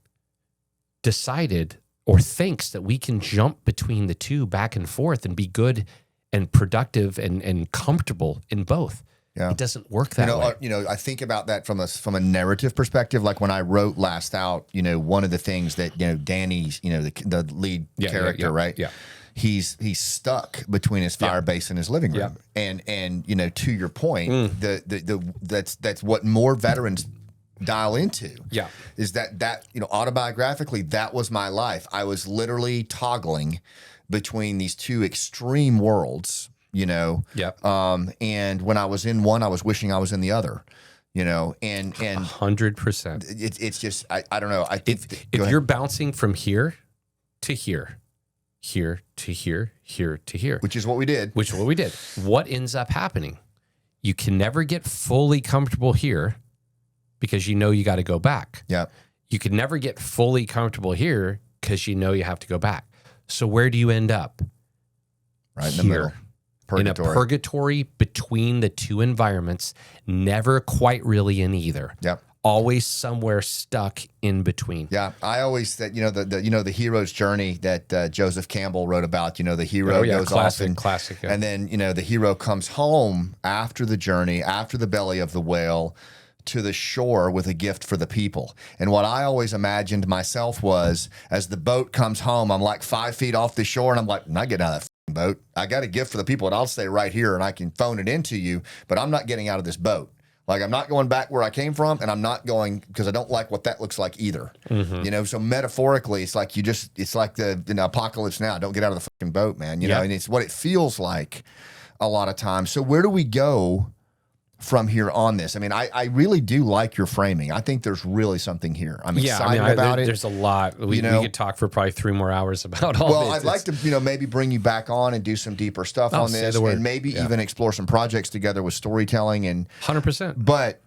decided or thinks that we can jump between the two back and forth and be good and productive and comfortable in both? Yeah. It doesn't work that way. I think about that from a narrative perspective. Like when I wrote Last Out, one of the things that, Danny's, the lead character, right? Yeah. He's stuck between his fire base and his living room. Yeah. And to your point, that's what more veterans dial into. Yeah. Is that autobiographically, that was my life. I was literally toggling between these two extreme worlds. And when I was in one, I was wishing I was in the other, and 100%. It's just, I don't know. I think if you're bouncing from here to here, here to here, here to here, which is what we did, what ends up happening? You can never get fully comfortable here because you got to go back. Yeah. You can never get fully comfortable here because you have to go back. So where do you end up? Right in the middle. In a purgatory between the two environments, never quite really in either. Yep. Always somewhere stuck in between. Yeah, I always said, the hero's journey that Joseph Campbell wrote about. The hero goes off and classic, and then the hero comes home after the journey, after the belly of the whale, to the shore with a gift for the people. And what I always imagined myself was, as the boat comes home, I'm like 5 feet off the shore, and I'm like, when I get out of that boat, I got a gift for the people, and I'll stay right here and I can phone it into you, but I'm not getting out of this boat. Like, I'm not going back where I came from, and I'm not going because I don't like what that looks like either. Mm-hmm. So metaphorically, it's like it's like the apocalypse now. Don't get out of the fucking boat, man. And it's what it feels like a lot of times. So where do we go from here on this? I mean, I really do like your framing. I think there's really something here. I'm excited about it. There's a lot. We could talk for probably 3 more hours about all this. Well, I'd like to, maybe bring you back on and do some deeper stuff on this, and maybe even explore some projects together with storytelling and 100%. But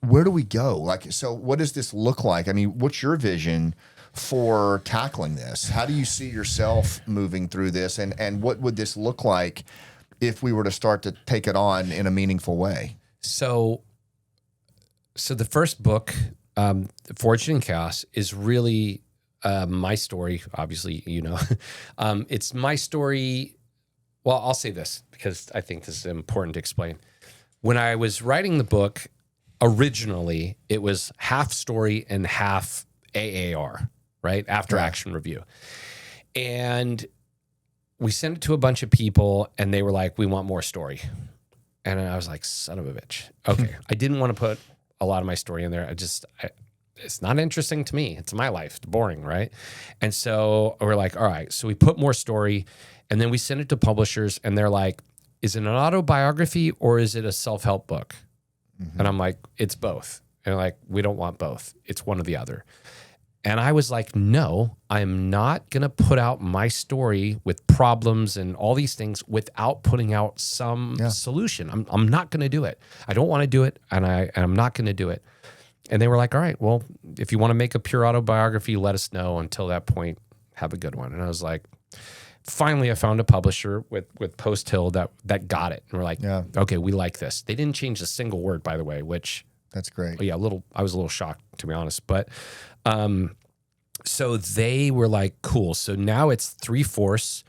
where do we go? So what does this look like? I mean, what's your vision for tackling this? How do you see yourself moving through this? And what would this look like if we were to start to take it on in a meaningful way? So the first book, Fortune and Chaos is really my story. Obviously, it's my story. Well, I'll say this because I think this is important to explain. When I was writing the book, originally it was half story and half AAR, right? After action review. And we sent it to a bunch of people and they were like, we want more story. And I was like, son of a bitch. Okay. I didn't want to put a lot of my story in there. It's not interesting to me. It's my life. It's boring, right? And so we're like, all right. So we put more story and then we send it to publishers and they're like, is it an autobiography or is it a self-help book? Mm-hmm. And I'm like, it's both. And they're like, we don't want both. It's one or the other. And I was like, no, I'm not going to put out my story with problems and all these things without putting out some solution. I'm not going to do it. I don't want to do it, and I'm not going to do it. And they were like, all right, well, if you want to make a pure autobiography, let us know. Until that point, have a good one. And I was like, finally, I found a publisher with Post Hill that got it. And we're like, okay, we like this. They didn't change a single word, by the way, which... That's great. Yeah, I was a little shocked, to be honest. But so they were like, cool. So now it's 3/4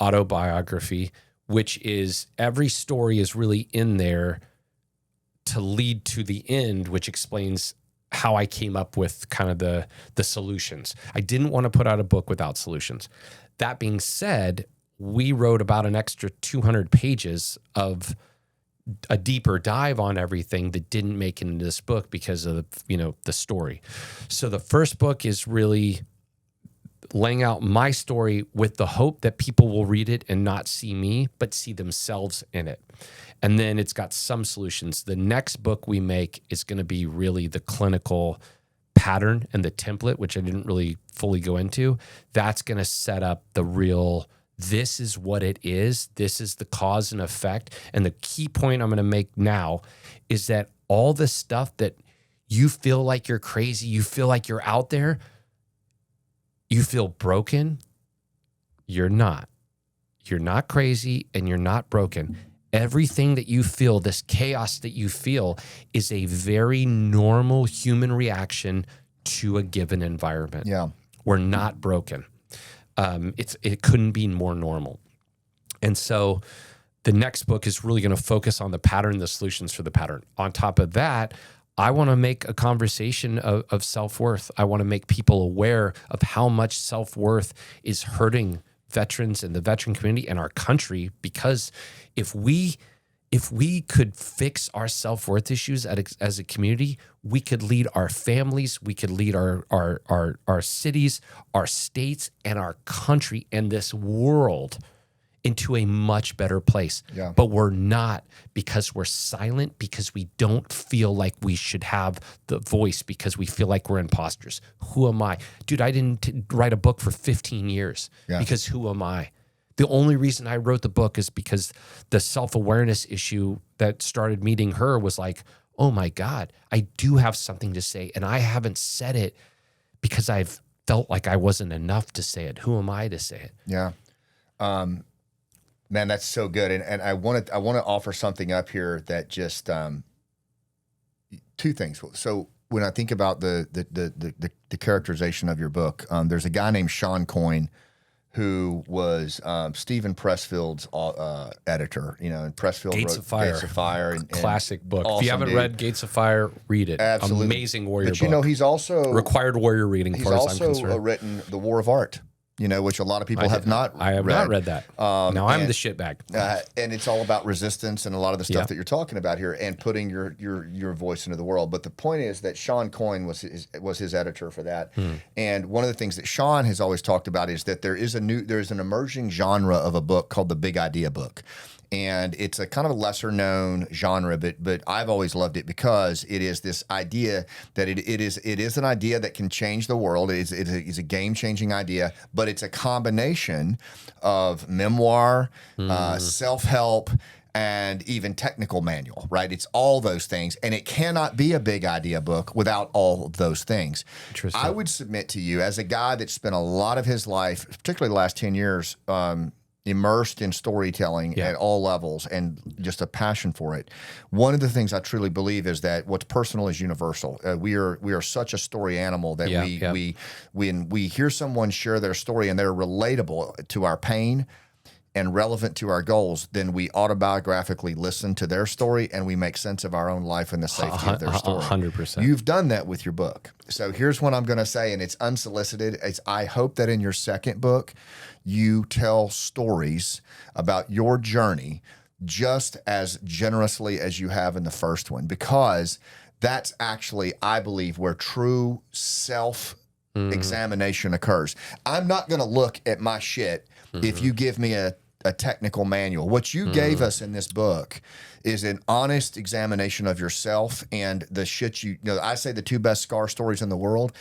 autobiography, which is every story is really in there to lead to the end, which explains how I came up with kind of the solutions. I didn't want to put out a book without solutions. That being said, we wrote about an extra 200 pages of a deeper dive on everything that didn't make it into this book because of the story. So the first book is really laying out my story with the hope that people will read it and not see me, but see themselves in it. And then it's got some solutions. The next book we make is going to be really the clinical pattern and the template, which I didn't really fully go into. That's going to set up the real... This is what it is. This is the cause and effect. And the key point I'm going to make now is that all the stuff that you feel like you're crazy, you feel like you're out there, you feel broken, you're not. You're not crazy and you're not broken. Everything that you feel, this chaos that you feel, is a very normal human reaction to a given environment. Yeah. We're not broken. It couldn't be more normal. And so the next book is really going to focus on the pattern, the solutions for the pattern. On top of that, I want to make a conversation of self-worth. I want to make people aware of how much self-worth is hurting veterans and the veteran community and our country, because if we could fix our self-worth issues as a community, we could lead our families, we could lead our cities, our states, and our country and this world into a much better place. Yeah. But we're not, because we're silent, because we don't feel like we should have the voice, because we feel like we're imposters. Who am I? Dude, I didn't write a book for 15 years because who am I? The only reason I wrote the book is because the self-awareness issue that started meeting her was like, oh my God, I do have something to say, and I haven't said it because I've felt like I wasn't enough to say it. Who am I to say it? Yeah. Man, that's so good. And I want to offer something up here that just two things. So when I think about the characterization of your book, there's a guy named Sean Coyne who was Stephen Pressfield's editor, and Pressfield Gates wrote of Fire. Gates of Fire. And classic book. Awesome, if you haven't read Gates of Fire, read it. Absolutely. Amazing warrior book. But he's also... required warrior reading, as far as I'm He's also concerned. written The War of Art, which a lot of people have not read. I have not read that. Now I'm the shitbag. And it's all about resistance and a lot of the stuff that you're talking about here and putting your voice into the world. But the point is that Sean Coyne was his editor for that. And one of the things that Sean has always talked about is that there's an emerging genre of a book called the Big Idea book. And it's a kind of a lesser known genre, but I've always loved it because it is this idea that it is an idea that can change the world. It is a game changing idea, but it's a combination of memoir, self-help, and even technical manual, right? It's all those things, and it cannot be a big idea book without all of those things. I would submit to you, as a guy that spent a lot of his life, particularly the last 10 years, immersed in storytelling at all levels and just a passion for it. One of the things I truly believe is that what's personal is universal. We are such a story animal that when we hear someone share their story and they're relatable to our pain and relevant to our goals, then we autobiographically listen to their story and we make sense of our own life and the safety of their story. 100%. You've done that with your book. So here's what I'm going to say, and it's unsolicited. I hope that in your second book, you tell stories about your journey just as generously as you have in the first one, because that's actually, I believe, where true self-examination occurs. I'm not going to look at my shit if you give me a technical manual. What you gave us in this book is an honest examination of yourself and the shit I say the two best scar stories in the world.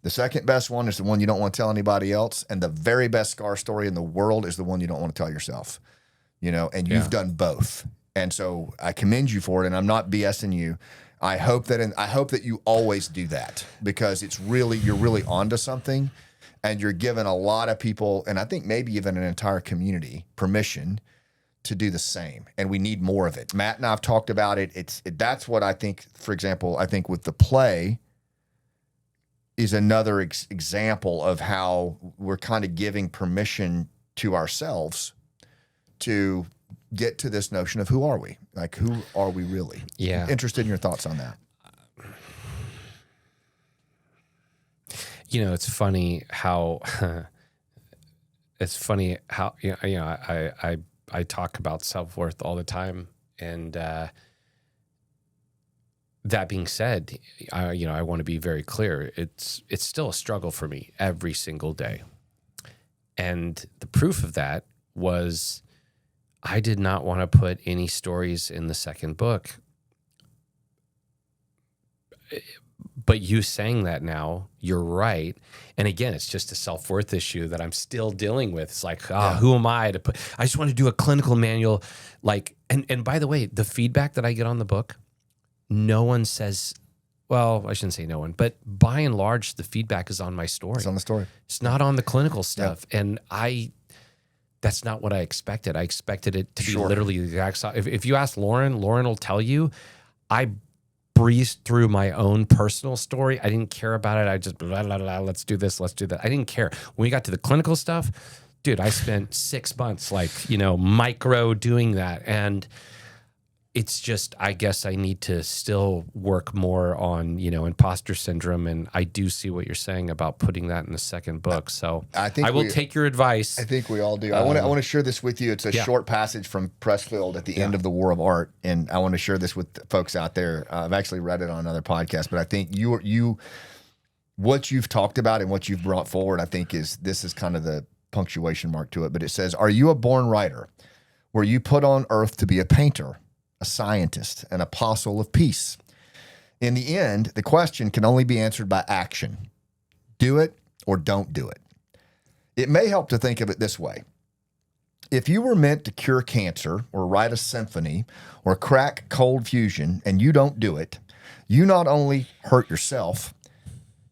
The second best one is the one you don't want to tell anybody else. And the very best scar story in the world is the one you don't want to tell yourself, and you've done both. And so I commend you for it. And I'm not BSing you. I hope that you always do that, because you're really onto something. And you're giving a lot of people, and I think maybe even an entire community, permission to do the same. And we need more of it. Matt and I have talked about it. That's what I think, for example, I think with the play is another example of how we're kind of giving permission to ourselves to get to this notion of who are we? Like, who are we really? Yeah. I'm interested in your thoughts on that. It's funny how I talk about self-worth all the time, and that being said, I want to be very clear. It's still a struggle for me every single day, and the proof of that was I did not want to put any stories in the second book. But you saying that now, you're right. And again, it's just a self-worth issue that I'm still dealing with. It's like, who am I to put? I just want to do a clinical manual. And by the way, the feedback that I get on the book, no one says, well, I shouldn't say no one, but by and large, the feedback is on my story. It's on the story. It's not on the clinical stuff. Yeah. And that's not what I expected. I expected it to be literally the exact same. If you ask Lauren will tell you, I breezed through my own personal story. I didn't care about it. I just, blah, blah, blah, let's do this, let's do that. I didn't care. When we got to the clinical stuff, dude, I spent 6 months micro doing that. And it's just, I guess I need to still work more on, imposter syndrome. And I do see what you're saying about putting that in the second book. So I will take your advice. I think we all do. I want to share this with you. It's a short passage from Pressfield at the end of The War of Art. And I want to share this with folks out there. I've actually read it on another podcast, but I think what you've talked about and what you've brought forward, I think this is kind of the punctuation mark to it. But it says, "Are you a born writer? Were you put on earth to be a painter, a scientist, an apostle of peace? In the end, the question can only be answered by action. Do it or don't do it." It may help to think of it this way. If you were meant to cure cancer or write a symphony or crack cold fusion and you don't do it, you not only hurt yourself,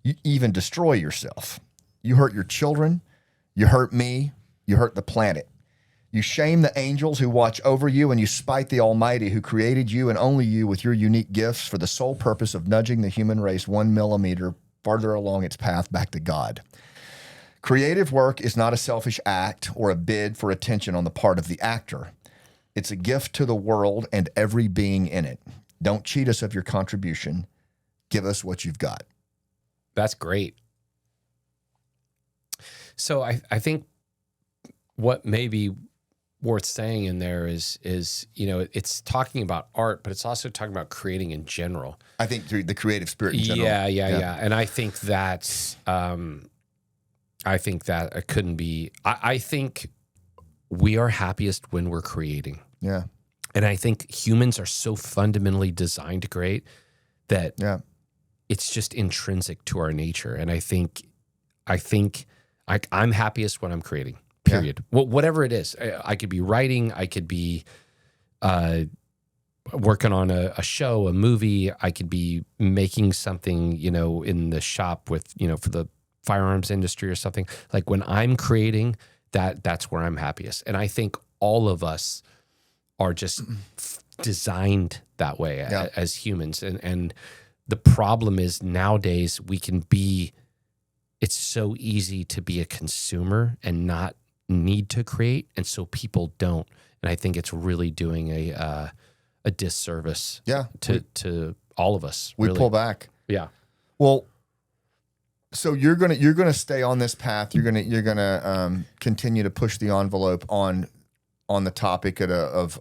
you even destroy yourself. You hurt your children, you hurt me, you hurt the planet. You shame the angels who watch over you, and you spite the Almighty who created you and only you with your unique gifts for the sole purpose of nudging the human race 1 millimeter farther along its path back to God. Creative work is not a selfish act or a bid for attention on the part of the actor. It's a gift to the world and every being in it. Don't cheat us of your contribution. Give us what you've got. That's great. So I think what may be worth saying in there is it's talking about art, but it's also talking about creating in general. I think the creative spirit in general. Yeah. And I think that's it couldn't be. I think we are happiest when we're creating. Yeah. And I think humans are so fundamentally designed to create that it's just intrinsic to our nature. And I think I'm happiest when I'm creating. Period. Yeah. Whatever it is, I could be writing, I could be working on a show, a movie, I could be making something, in the shop with, for the firearms industry or something. Like when I'm creating, that's where I'm happiest. And I think all of us are just designed that way as humans. And the problem is nowadays it's so easy to be a consumer and not need to create. And so people don't. And I think it's really doing a disservice to all of us. We really. pull back. Yeah. Well, so you're gonna stay on this path. You're gonna continue to push the envelope on the topic of.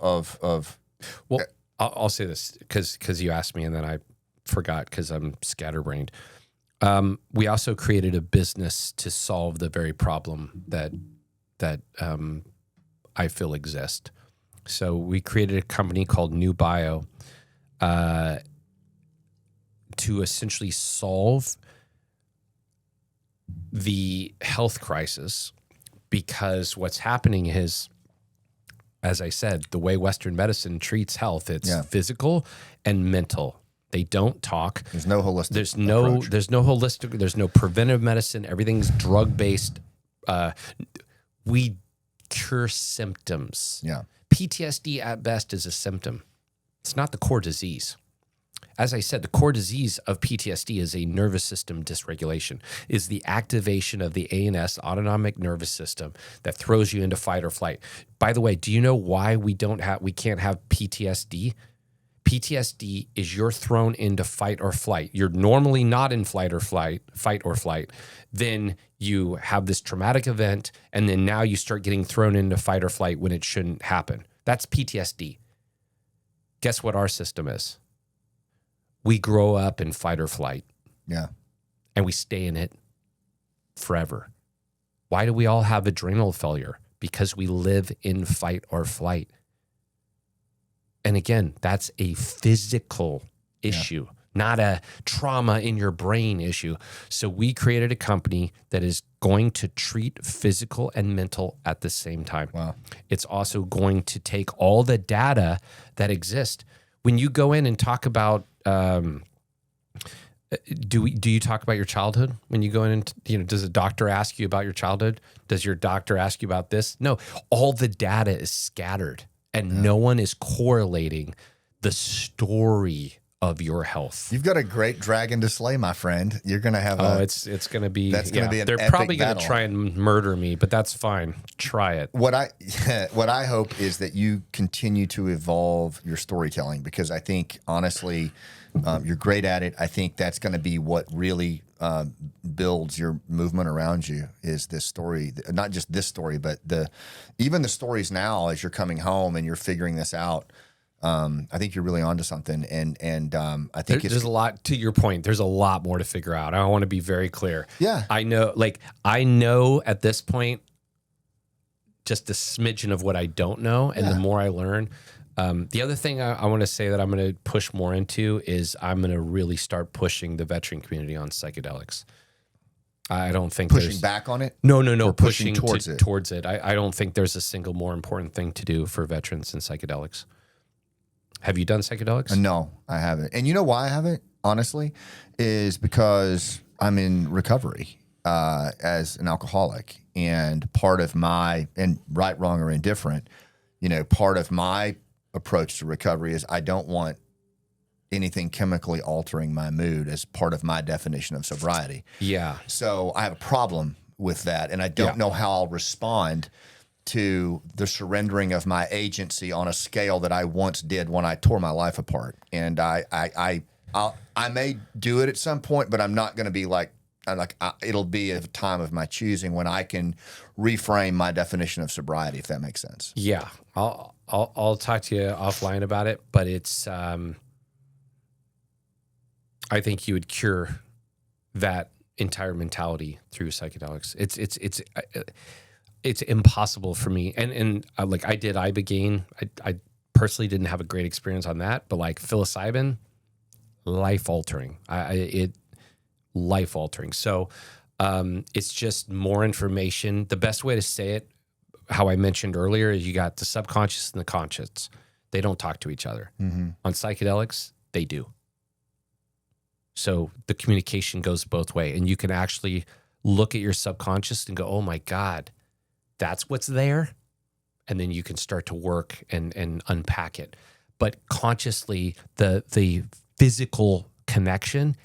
Well, I'll say this because you asked me and then I forgot because I'm scatterbrained. We also created a business to solve the very problem that I feel exists. So we created a company called New Bio to essentially solve the health crisis, because what's happening is, as I said, the way Western medicine treats health, it's physical and mental. They don't talk. There's no holistic. There's no holistic. There's no preventive medicine. Everything's drug based. We cure symptoms. Yeah. PTSD at best is a symptom. It's not the core disease. As I said, the core disease of PTSD is a nervous system dysregulation, is the activation of the ANS, autonomic nervous system, that throws you into fight or flight. By the way, do you know why we can't have PTSD? PTSD is you're thrown into fight or flight. You're normally not in fight or flight. Then you have this traumatic event, and then now you start getting thrown into fight or flight when it shouldn't happen. That's PTSD. Guess what our system is? We grow up in fight or flight. Yeah. And we stay in it forever. Why do we all have adrenal failure? Because we live in fight or flight. And again, that's a physical issue, not a trauma in your brain issue. So we created a company that is going to treat physical and mental at the same time. Wow. It's also going to take all the data that exists. When you go in and talk about, do you talk about your childhood when you go in and, does a doctor ask you about your childhood? Does your doctor ask you about this? No, all the data is scattered. And no one is correlating the story of your health. You've got a great dragon to slay, my friend. You're going to have it's going to be... That's going to be an They're epic probably going to battle. try and murder me, but that's fine. Try it. What I hope is that you continue to evolve your storytelling, because I think, honestly, you're great at it. I think that's going to be what really builds your movement around you, is this story. Not just this story, but even the stories now as you're coming home and you're figuring this out. I think you're really onto something, and I think there's a lot, to your point. There's a lot more to figure out. I want to be very clear. Yeah, I know at this point just a smidgen of what I don't know, and the more I learn. The other thing I want to say that I'm going to push more into is I'm going to really start pushing the veteran community on psychedelics. I don't think pushing back on it. No, or pushing towards it. Towards it. I don't think there's a single more important thing to do for veterans than psychedelics. Have you done psychedelics? No, I haven't. And you know why I haven't, honestly, is because I'm in recovery as an alcoholic. And part of my, and right, wrong, or indifferent, part of my approach to recovery is I don't want anything chemically altering my mood as part of my definition of sobriety. Yeah. So I have a problem with that, and I don't know how I'll respond to the surrendering of my agency on a scale that I once did when I tore my life apart. And I may do it at some point, but I'm not going to be it'll be a time of my choosing when I can reframe my definition of sobriety, if that makes sense. Yeah. I'll talk to you offline about it, but it's, I think you would cure that entire mentality through psychedelics. It's impossible for me. And I did Ibogaine. I personally didn't have a great experience on that, but psilocybin, life altering. Life altering. So it's just more information. The best way to say it, how I mentioned earlier, is you got the subconscious and the conscious. They don't talk to each other. Mm-hmm. On psychedelics, they do. So the communication goes both ways, and you can actually look at your subconscious and go, oh my God, that's what's there. And then you can start to work and unpack it. But consciously, the physical connection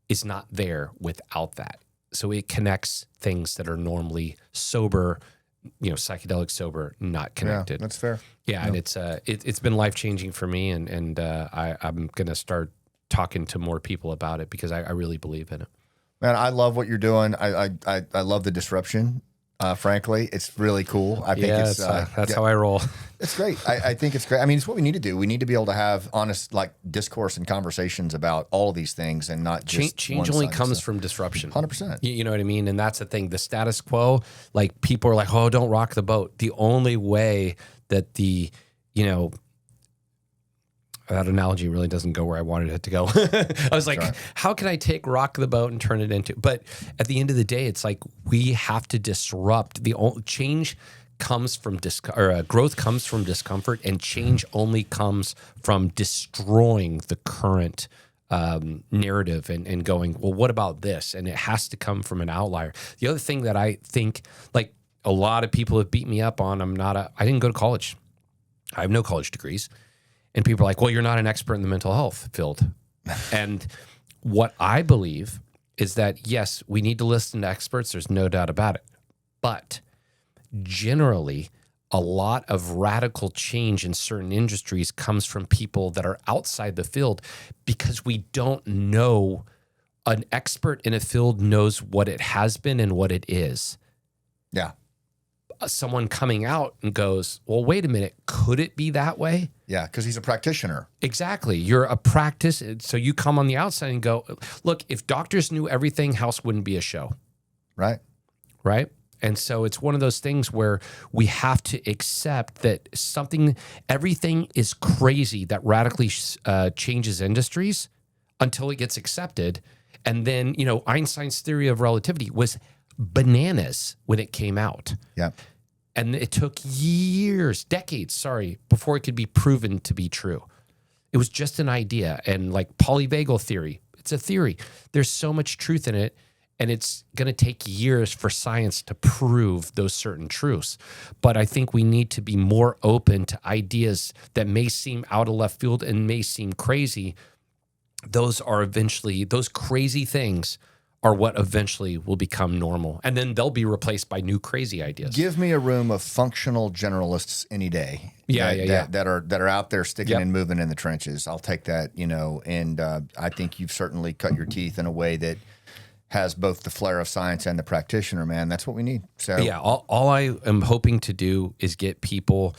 is not there without that. So it connects things that are normally sober, psychedelic sober, not connected. Yeah, that's fair. Yeah, and it's been life-changing for me, and I'm going to start talking to more people about it because I really believe in it. Man, I love what you're doing. I love the disruption. Frankly, it's really cool. I think that's how I roll. It's great. I think it's great. I mean, it's what we need to do. We need to be able to have honest, discourse and conversations about all of these things, and not just change only comes from disruption. 100%. You know what I mean? And that's the thing. The status quo, people are like, oh, don't rock the boat. The only way that that analogy really doesn't go where I wanted it to go. I was like, how can I take rock the boat and turn it into? But at the end of the day, it's like we have to disrupt. Change comes from growth comes from discomfort, and change only comes from destroying the current narrative and going, well, what about this? And it has to come from an outlier. The other thing that I think, a lot of people have beat me up on, I didn't go to college. I have no college degrees. And people are like, well, you're not an expert in the mental health field. And what I believe is that, yes, we need to listen to experts. There's no doubt about it. But generally, a lot of radical change in certain industries comes from people that are outside the field, because we don't know. An expert in a field knows what it has been and what it is. Yeah. Someone coming out and goes, well, wait a minute, could it be that way? Yeah, because he's a practitioner. Exactly. You're a practice. So you come on the outside and go, look, if doctors knew everything, House wouldn't be a show. Right. Right. And so it's one of those things where we have to accept that everything is crazy that radically changes industries until it gets accepted. And then, Einstein's theory of relativity was bananas when it came out. Yeah. And it took decades, before it could be proven to be true. It was just an idea. And polyvagal theory, it's a theory. There's so much truth in it, and it's going to take years for science to prove those certain truths. But I think we need to be more open to ideas that may seem out of left field and may seem crazy. Those crazy things are what eventually will become normal. And then they'll be replaced by new crazy ideas. Give me a room of functional generalists any day. That are out there sticking and moving in the trenches. I'll take that, and I think you've certainly cut your teeth in a way that has both the flair of science and the practitioner, man. That's what we need. So yeah, all I am hoping to do is get people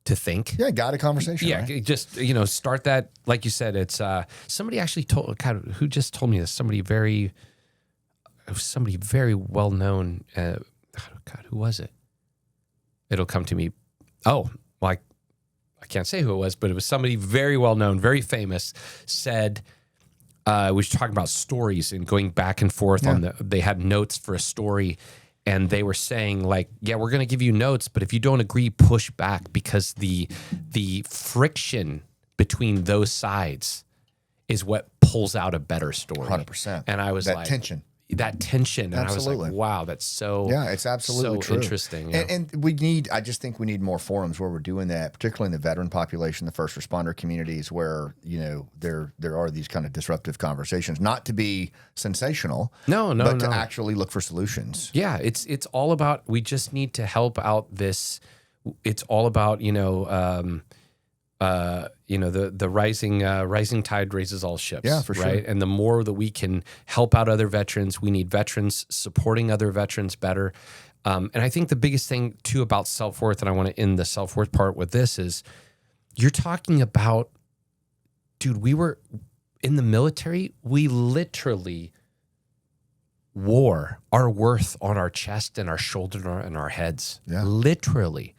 to think. Yeah, guide a conversation. Yeah, right? just, start that. Like you said, it's somebody actually who just told me this, somebody very well known. Who was it? It'll come to me. Oh, I can't say who it was, but it was somebody very well known, very famous. Said we were talking about stories and going back and forth they had notes for a story, and they were saying we're going to give you notes, but if you don't agree, push back, because the friction between those sides is what pulls out a better story. 100%. And I was that tension. And Absolutely. I was like, wow, that's so it's absolutely true. Interesting. Yeah. And I just think we need more forums where we're doing that, particularly in the veteran population, the first responder communities, where, there are these kind of disruptive conversations, not to be sensational, but to actually look for solutions. Yeah, it's all about, we just need to help out this. It's all about, the rising tide raises all ships. Yeah, for sure. Right. And the more that we can help out other veterans, we need veterans supporting other veterans better. And I think the biggest thing too about self-worth, and I want to end the self-worth part with this, is you're talking about, dude, we were in the military. We literally wore our worth on our chest and our shoulder and our heads. Yeah. Literally.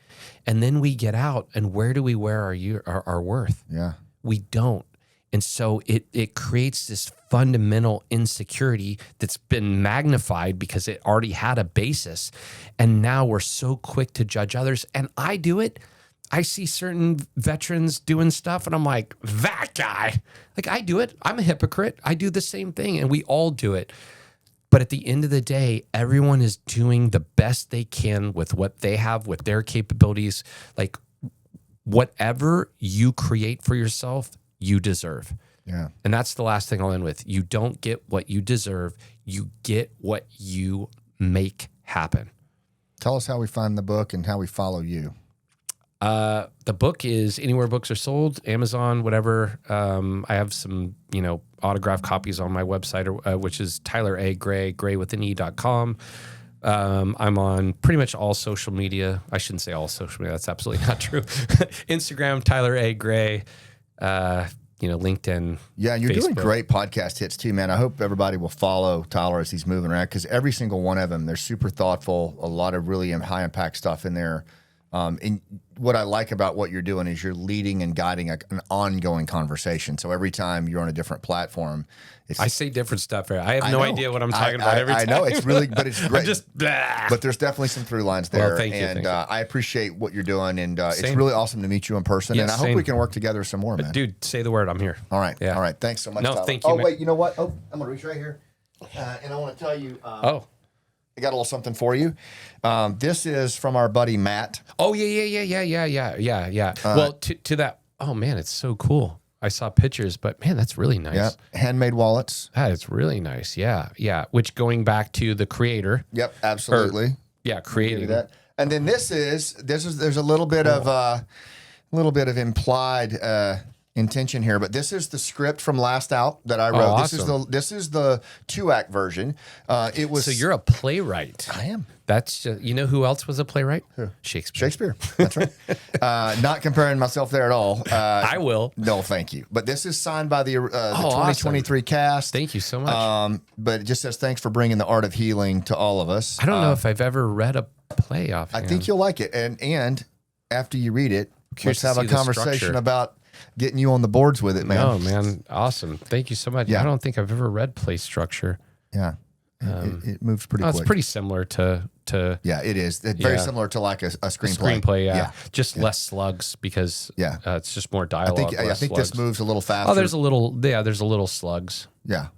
And then we get out, and where do we wear our worth? Yeah. We don't. And so it creates this fundamental insecurity that's been magnified because it already had a basis. And now we're so quick to judge others. And I do it. I see certain veterans doing stuff, and I'm like, that guy. I do it. I'm a hypocrite. I do the same thing, and we all do it. But at the end of the day, everyone is doing the best they can with what they have, with their capabilities. Like whatever you create for yourself, you deserve. Yeah. And that's the last thing I'll end with. You don't get what you deserve. You get what you make happen. Tell us how we find the book and how we follow you. The book is anywhere books are sold, Amazon, whatever. I have some, autographed copies on my website, which is Tyler A. Gray, graywithane.com. I'm on pretty much all social media. I shouldn't say all social media. That's absolutely not true. Instagram, Tyler A. Gray, LinkedIn. Yeah, and you're Facebook. doing great podcast hits too, man. I hope everybody will follow Tyler as he's moving around, because every single one of them, they're super thoughtful, a lot of really high impact stuff in there. And what I like about what you're doing is you're leading and guiding an ongoing conversation. So every time you're on a different platform, I say different stuff here. I have no idea what I'm talking about every time. I know, it's really, but it's great. I'm just, blah. But there's definitely some through lines there. Well, thank you, and I appreciate what you're doing. And it's Same. really awesome to meet you in person. Yeah, and I hope same. we can work together some more, man. Dude, say the word. I'm here. All right. Yeah. All right. Thanks so much, No, Tyler. thank you, Oh, man. wait, you know what? Oh, I'm going to reach right here. And I want to tell you. I got a little something for you. This is from our buddy Matt. Oh, yeah. Well, to that, oh, man, it's so cool. I saw pictures, but, man, that's really nice. Yeah, handmade wallets. That is really nice. Yeah. Which, going back to the creator. Yep, absolutely. Creating that. And then there's a little bit of implied intention here, but this is the script from Last Out that I wrote. Awesome. This is the 2-act version. It was. So you're a playwright. I am. That's just, who else was a playwright? Who? Shakespeare. That's right. Not comparing myself there at all. I will. No, thank you. But this is signed by the 2023 cast. Thank you so much. But it just says thanks for bringing the art of healing to all of us. I don't know if I've ever read a play off. I think you'll like it. And after you read it, let's have a conversation about getting you on the boards with it, man. Oh, man. Awesome. Thank you so much. Yeah. I don't think I've ever read play structure. Yeah. It moves pretty quick. It's pretty similar to yeah, it is. It's very similar to like a screenplay. Yeah. Just less slugs because it's just more dialogue. I think this moves a little faster. Oh, there's a little slugs. Yeah.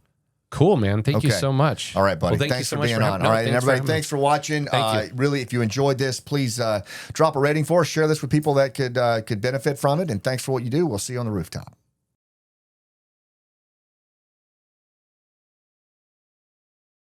Cool, man. Thank you so much. All right, buddy. Well, thanks you so for much being on. All right, and everybody, thanks for watching. Thank you. Really, if you enjoyed this, please drop a rating for us. Share this with people that could benefit from it. And thanks for what you do. We'll see you on the rooftop.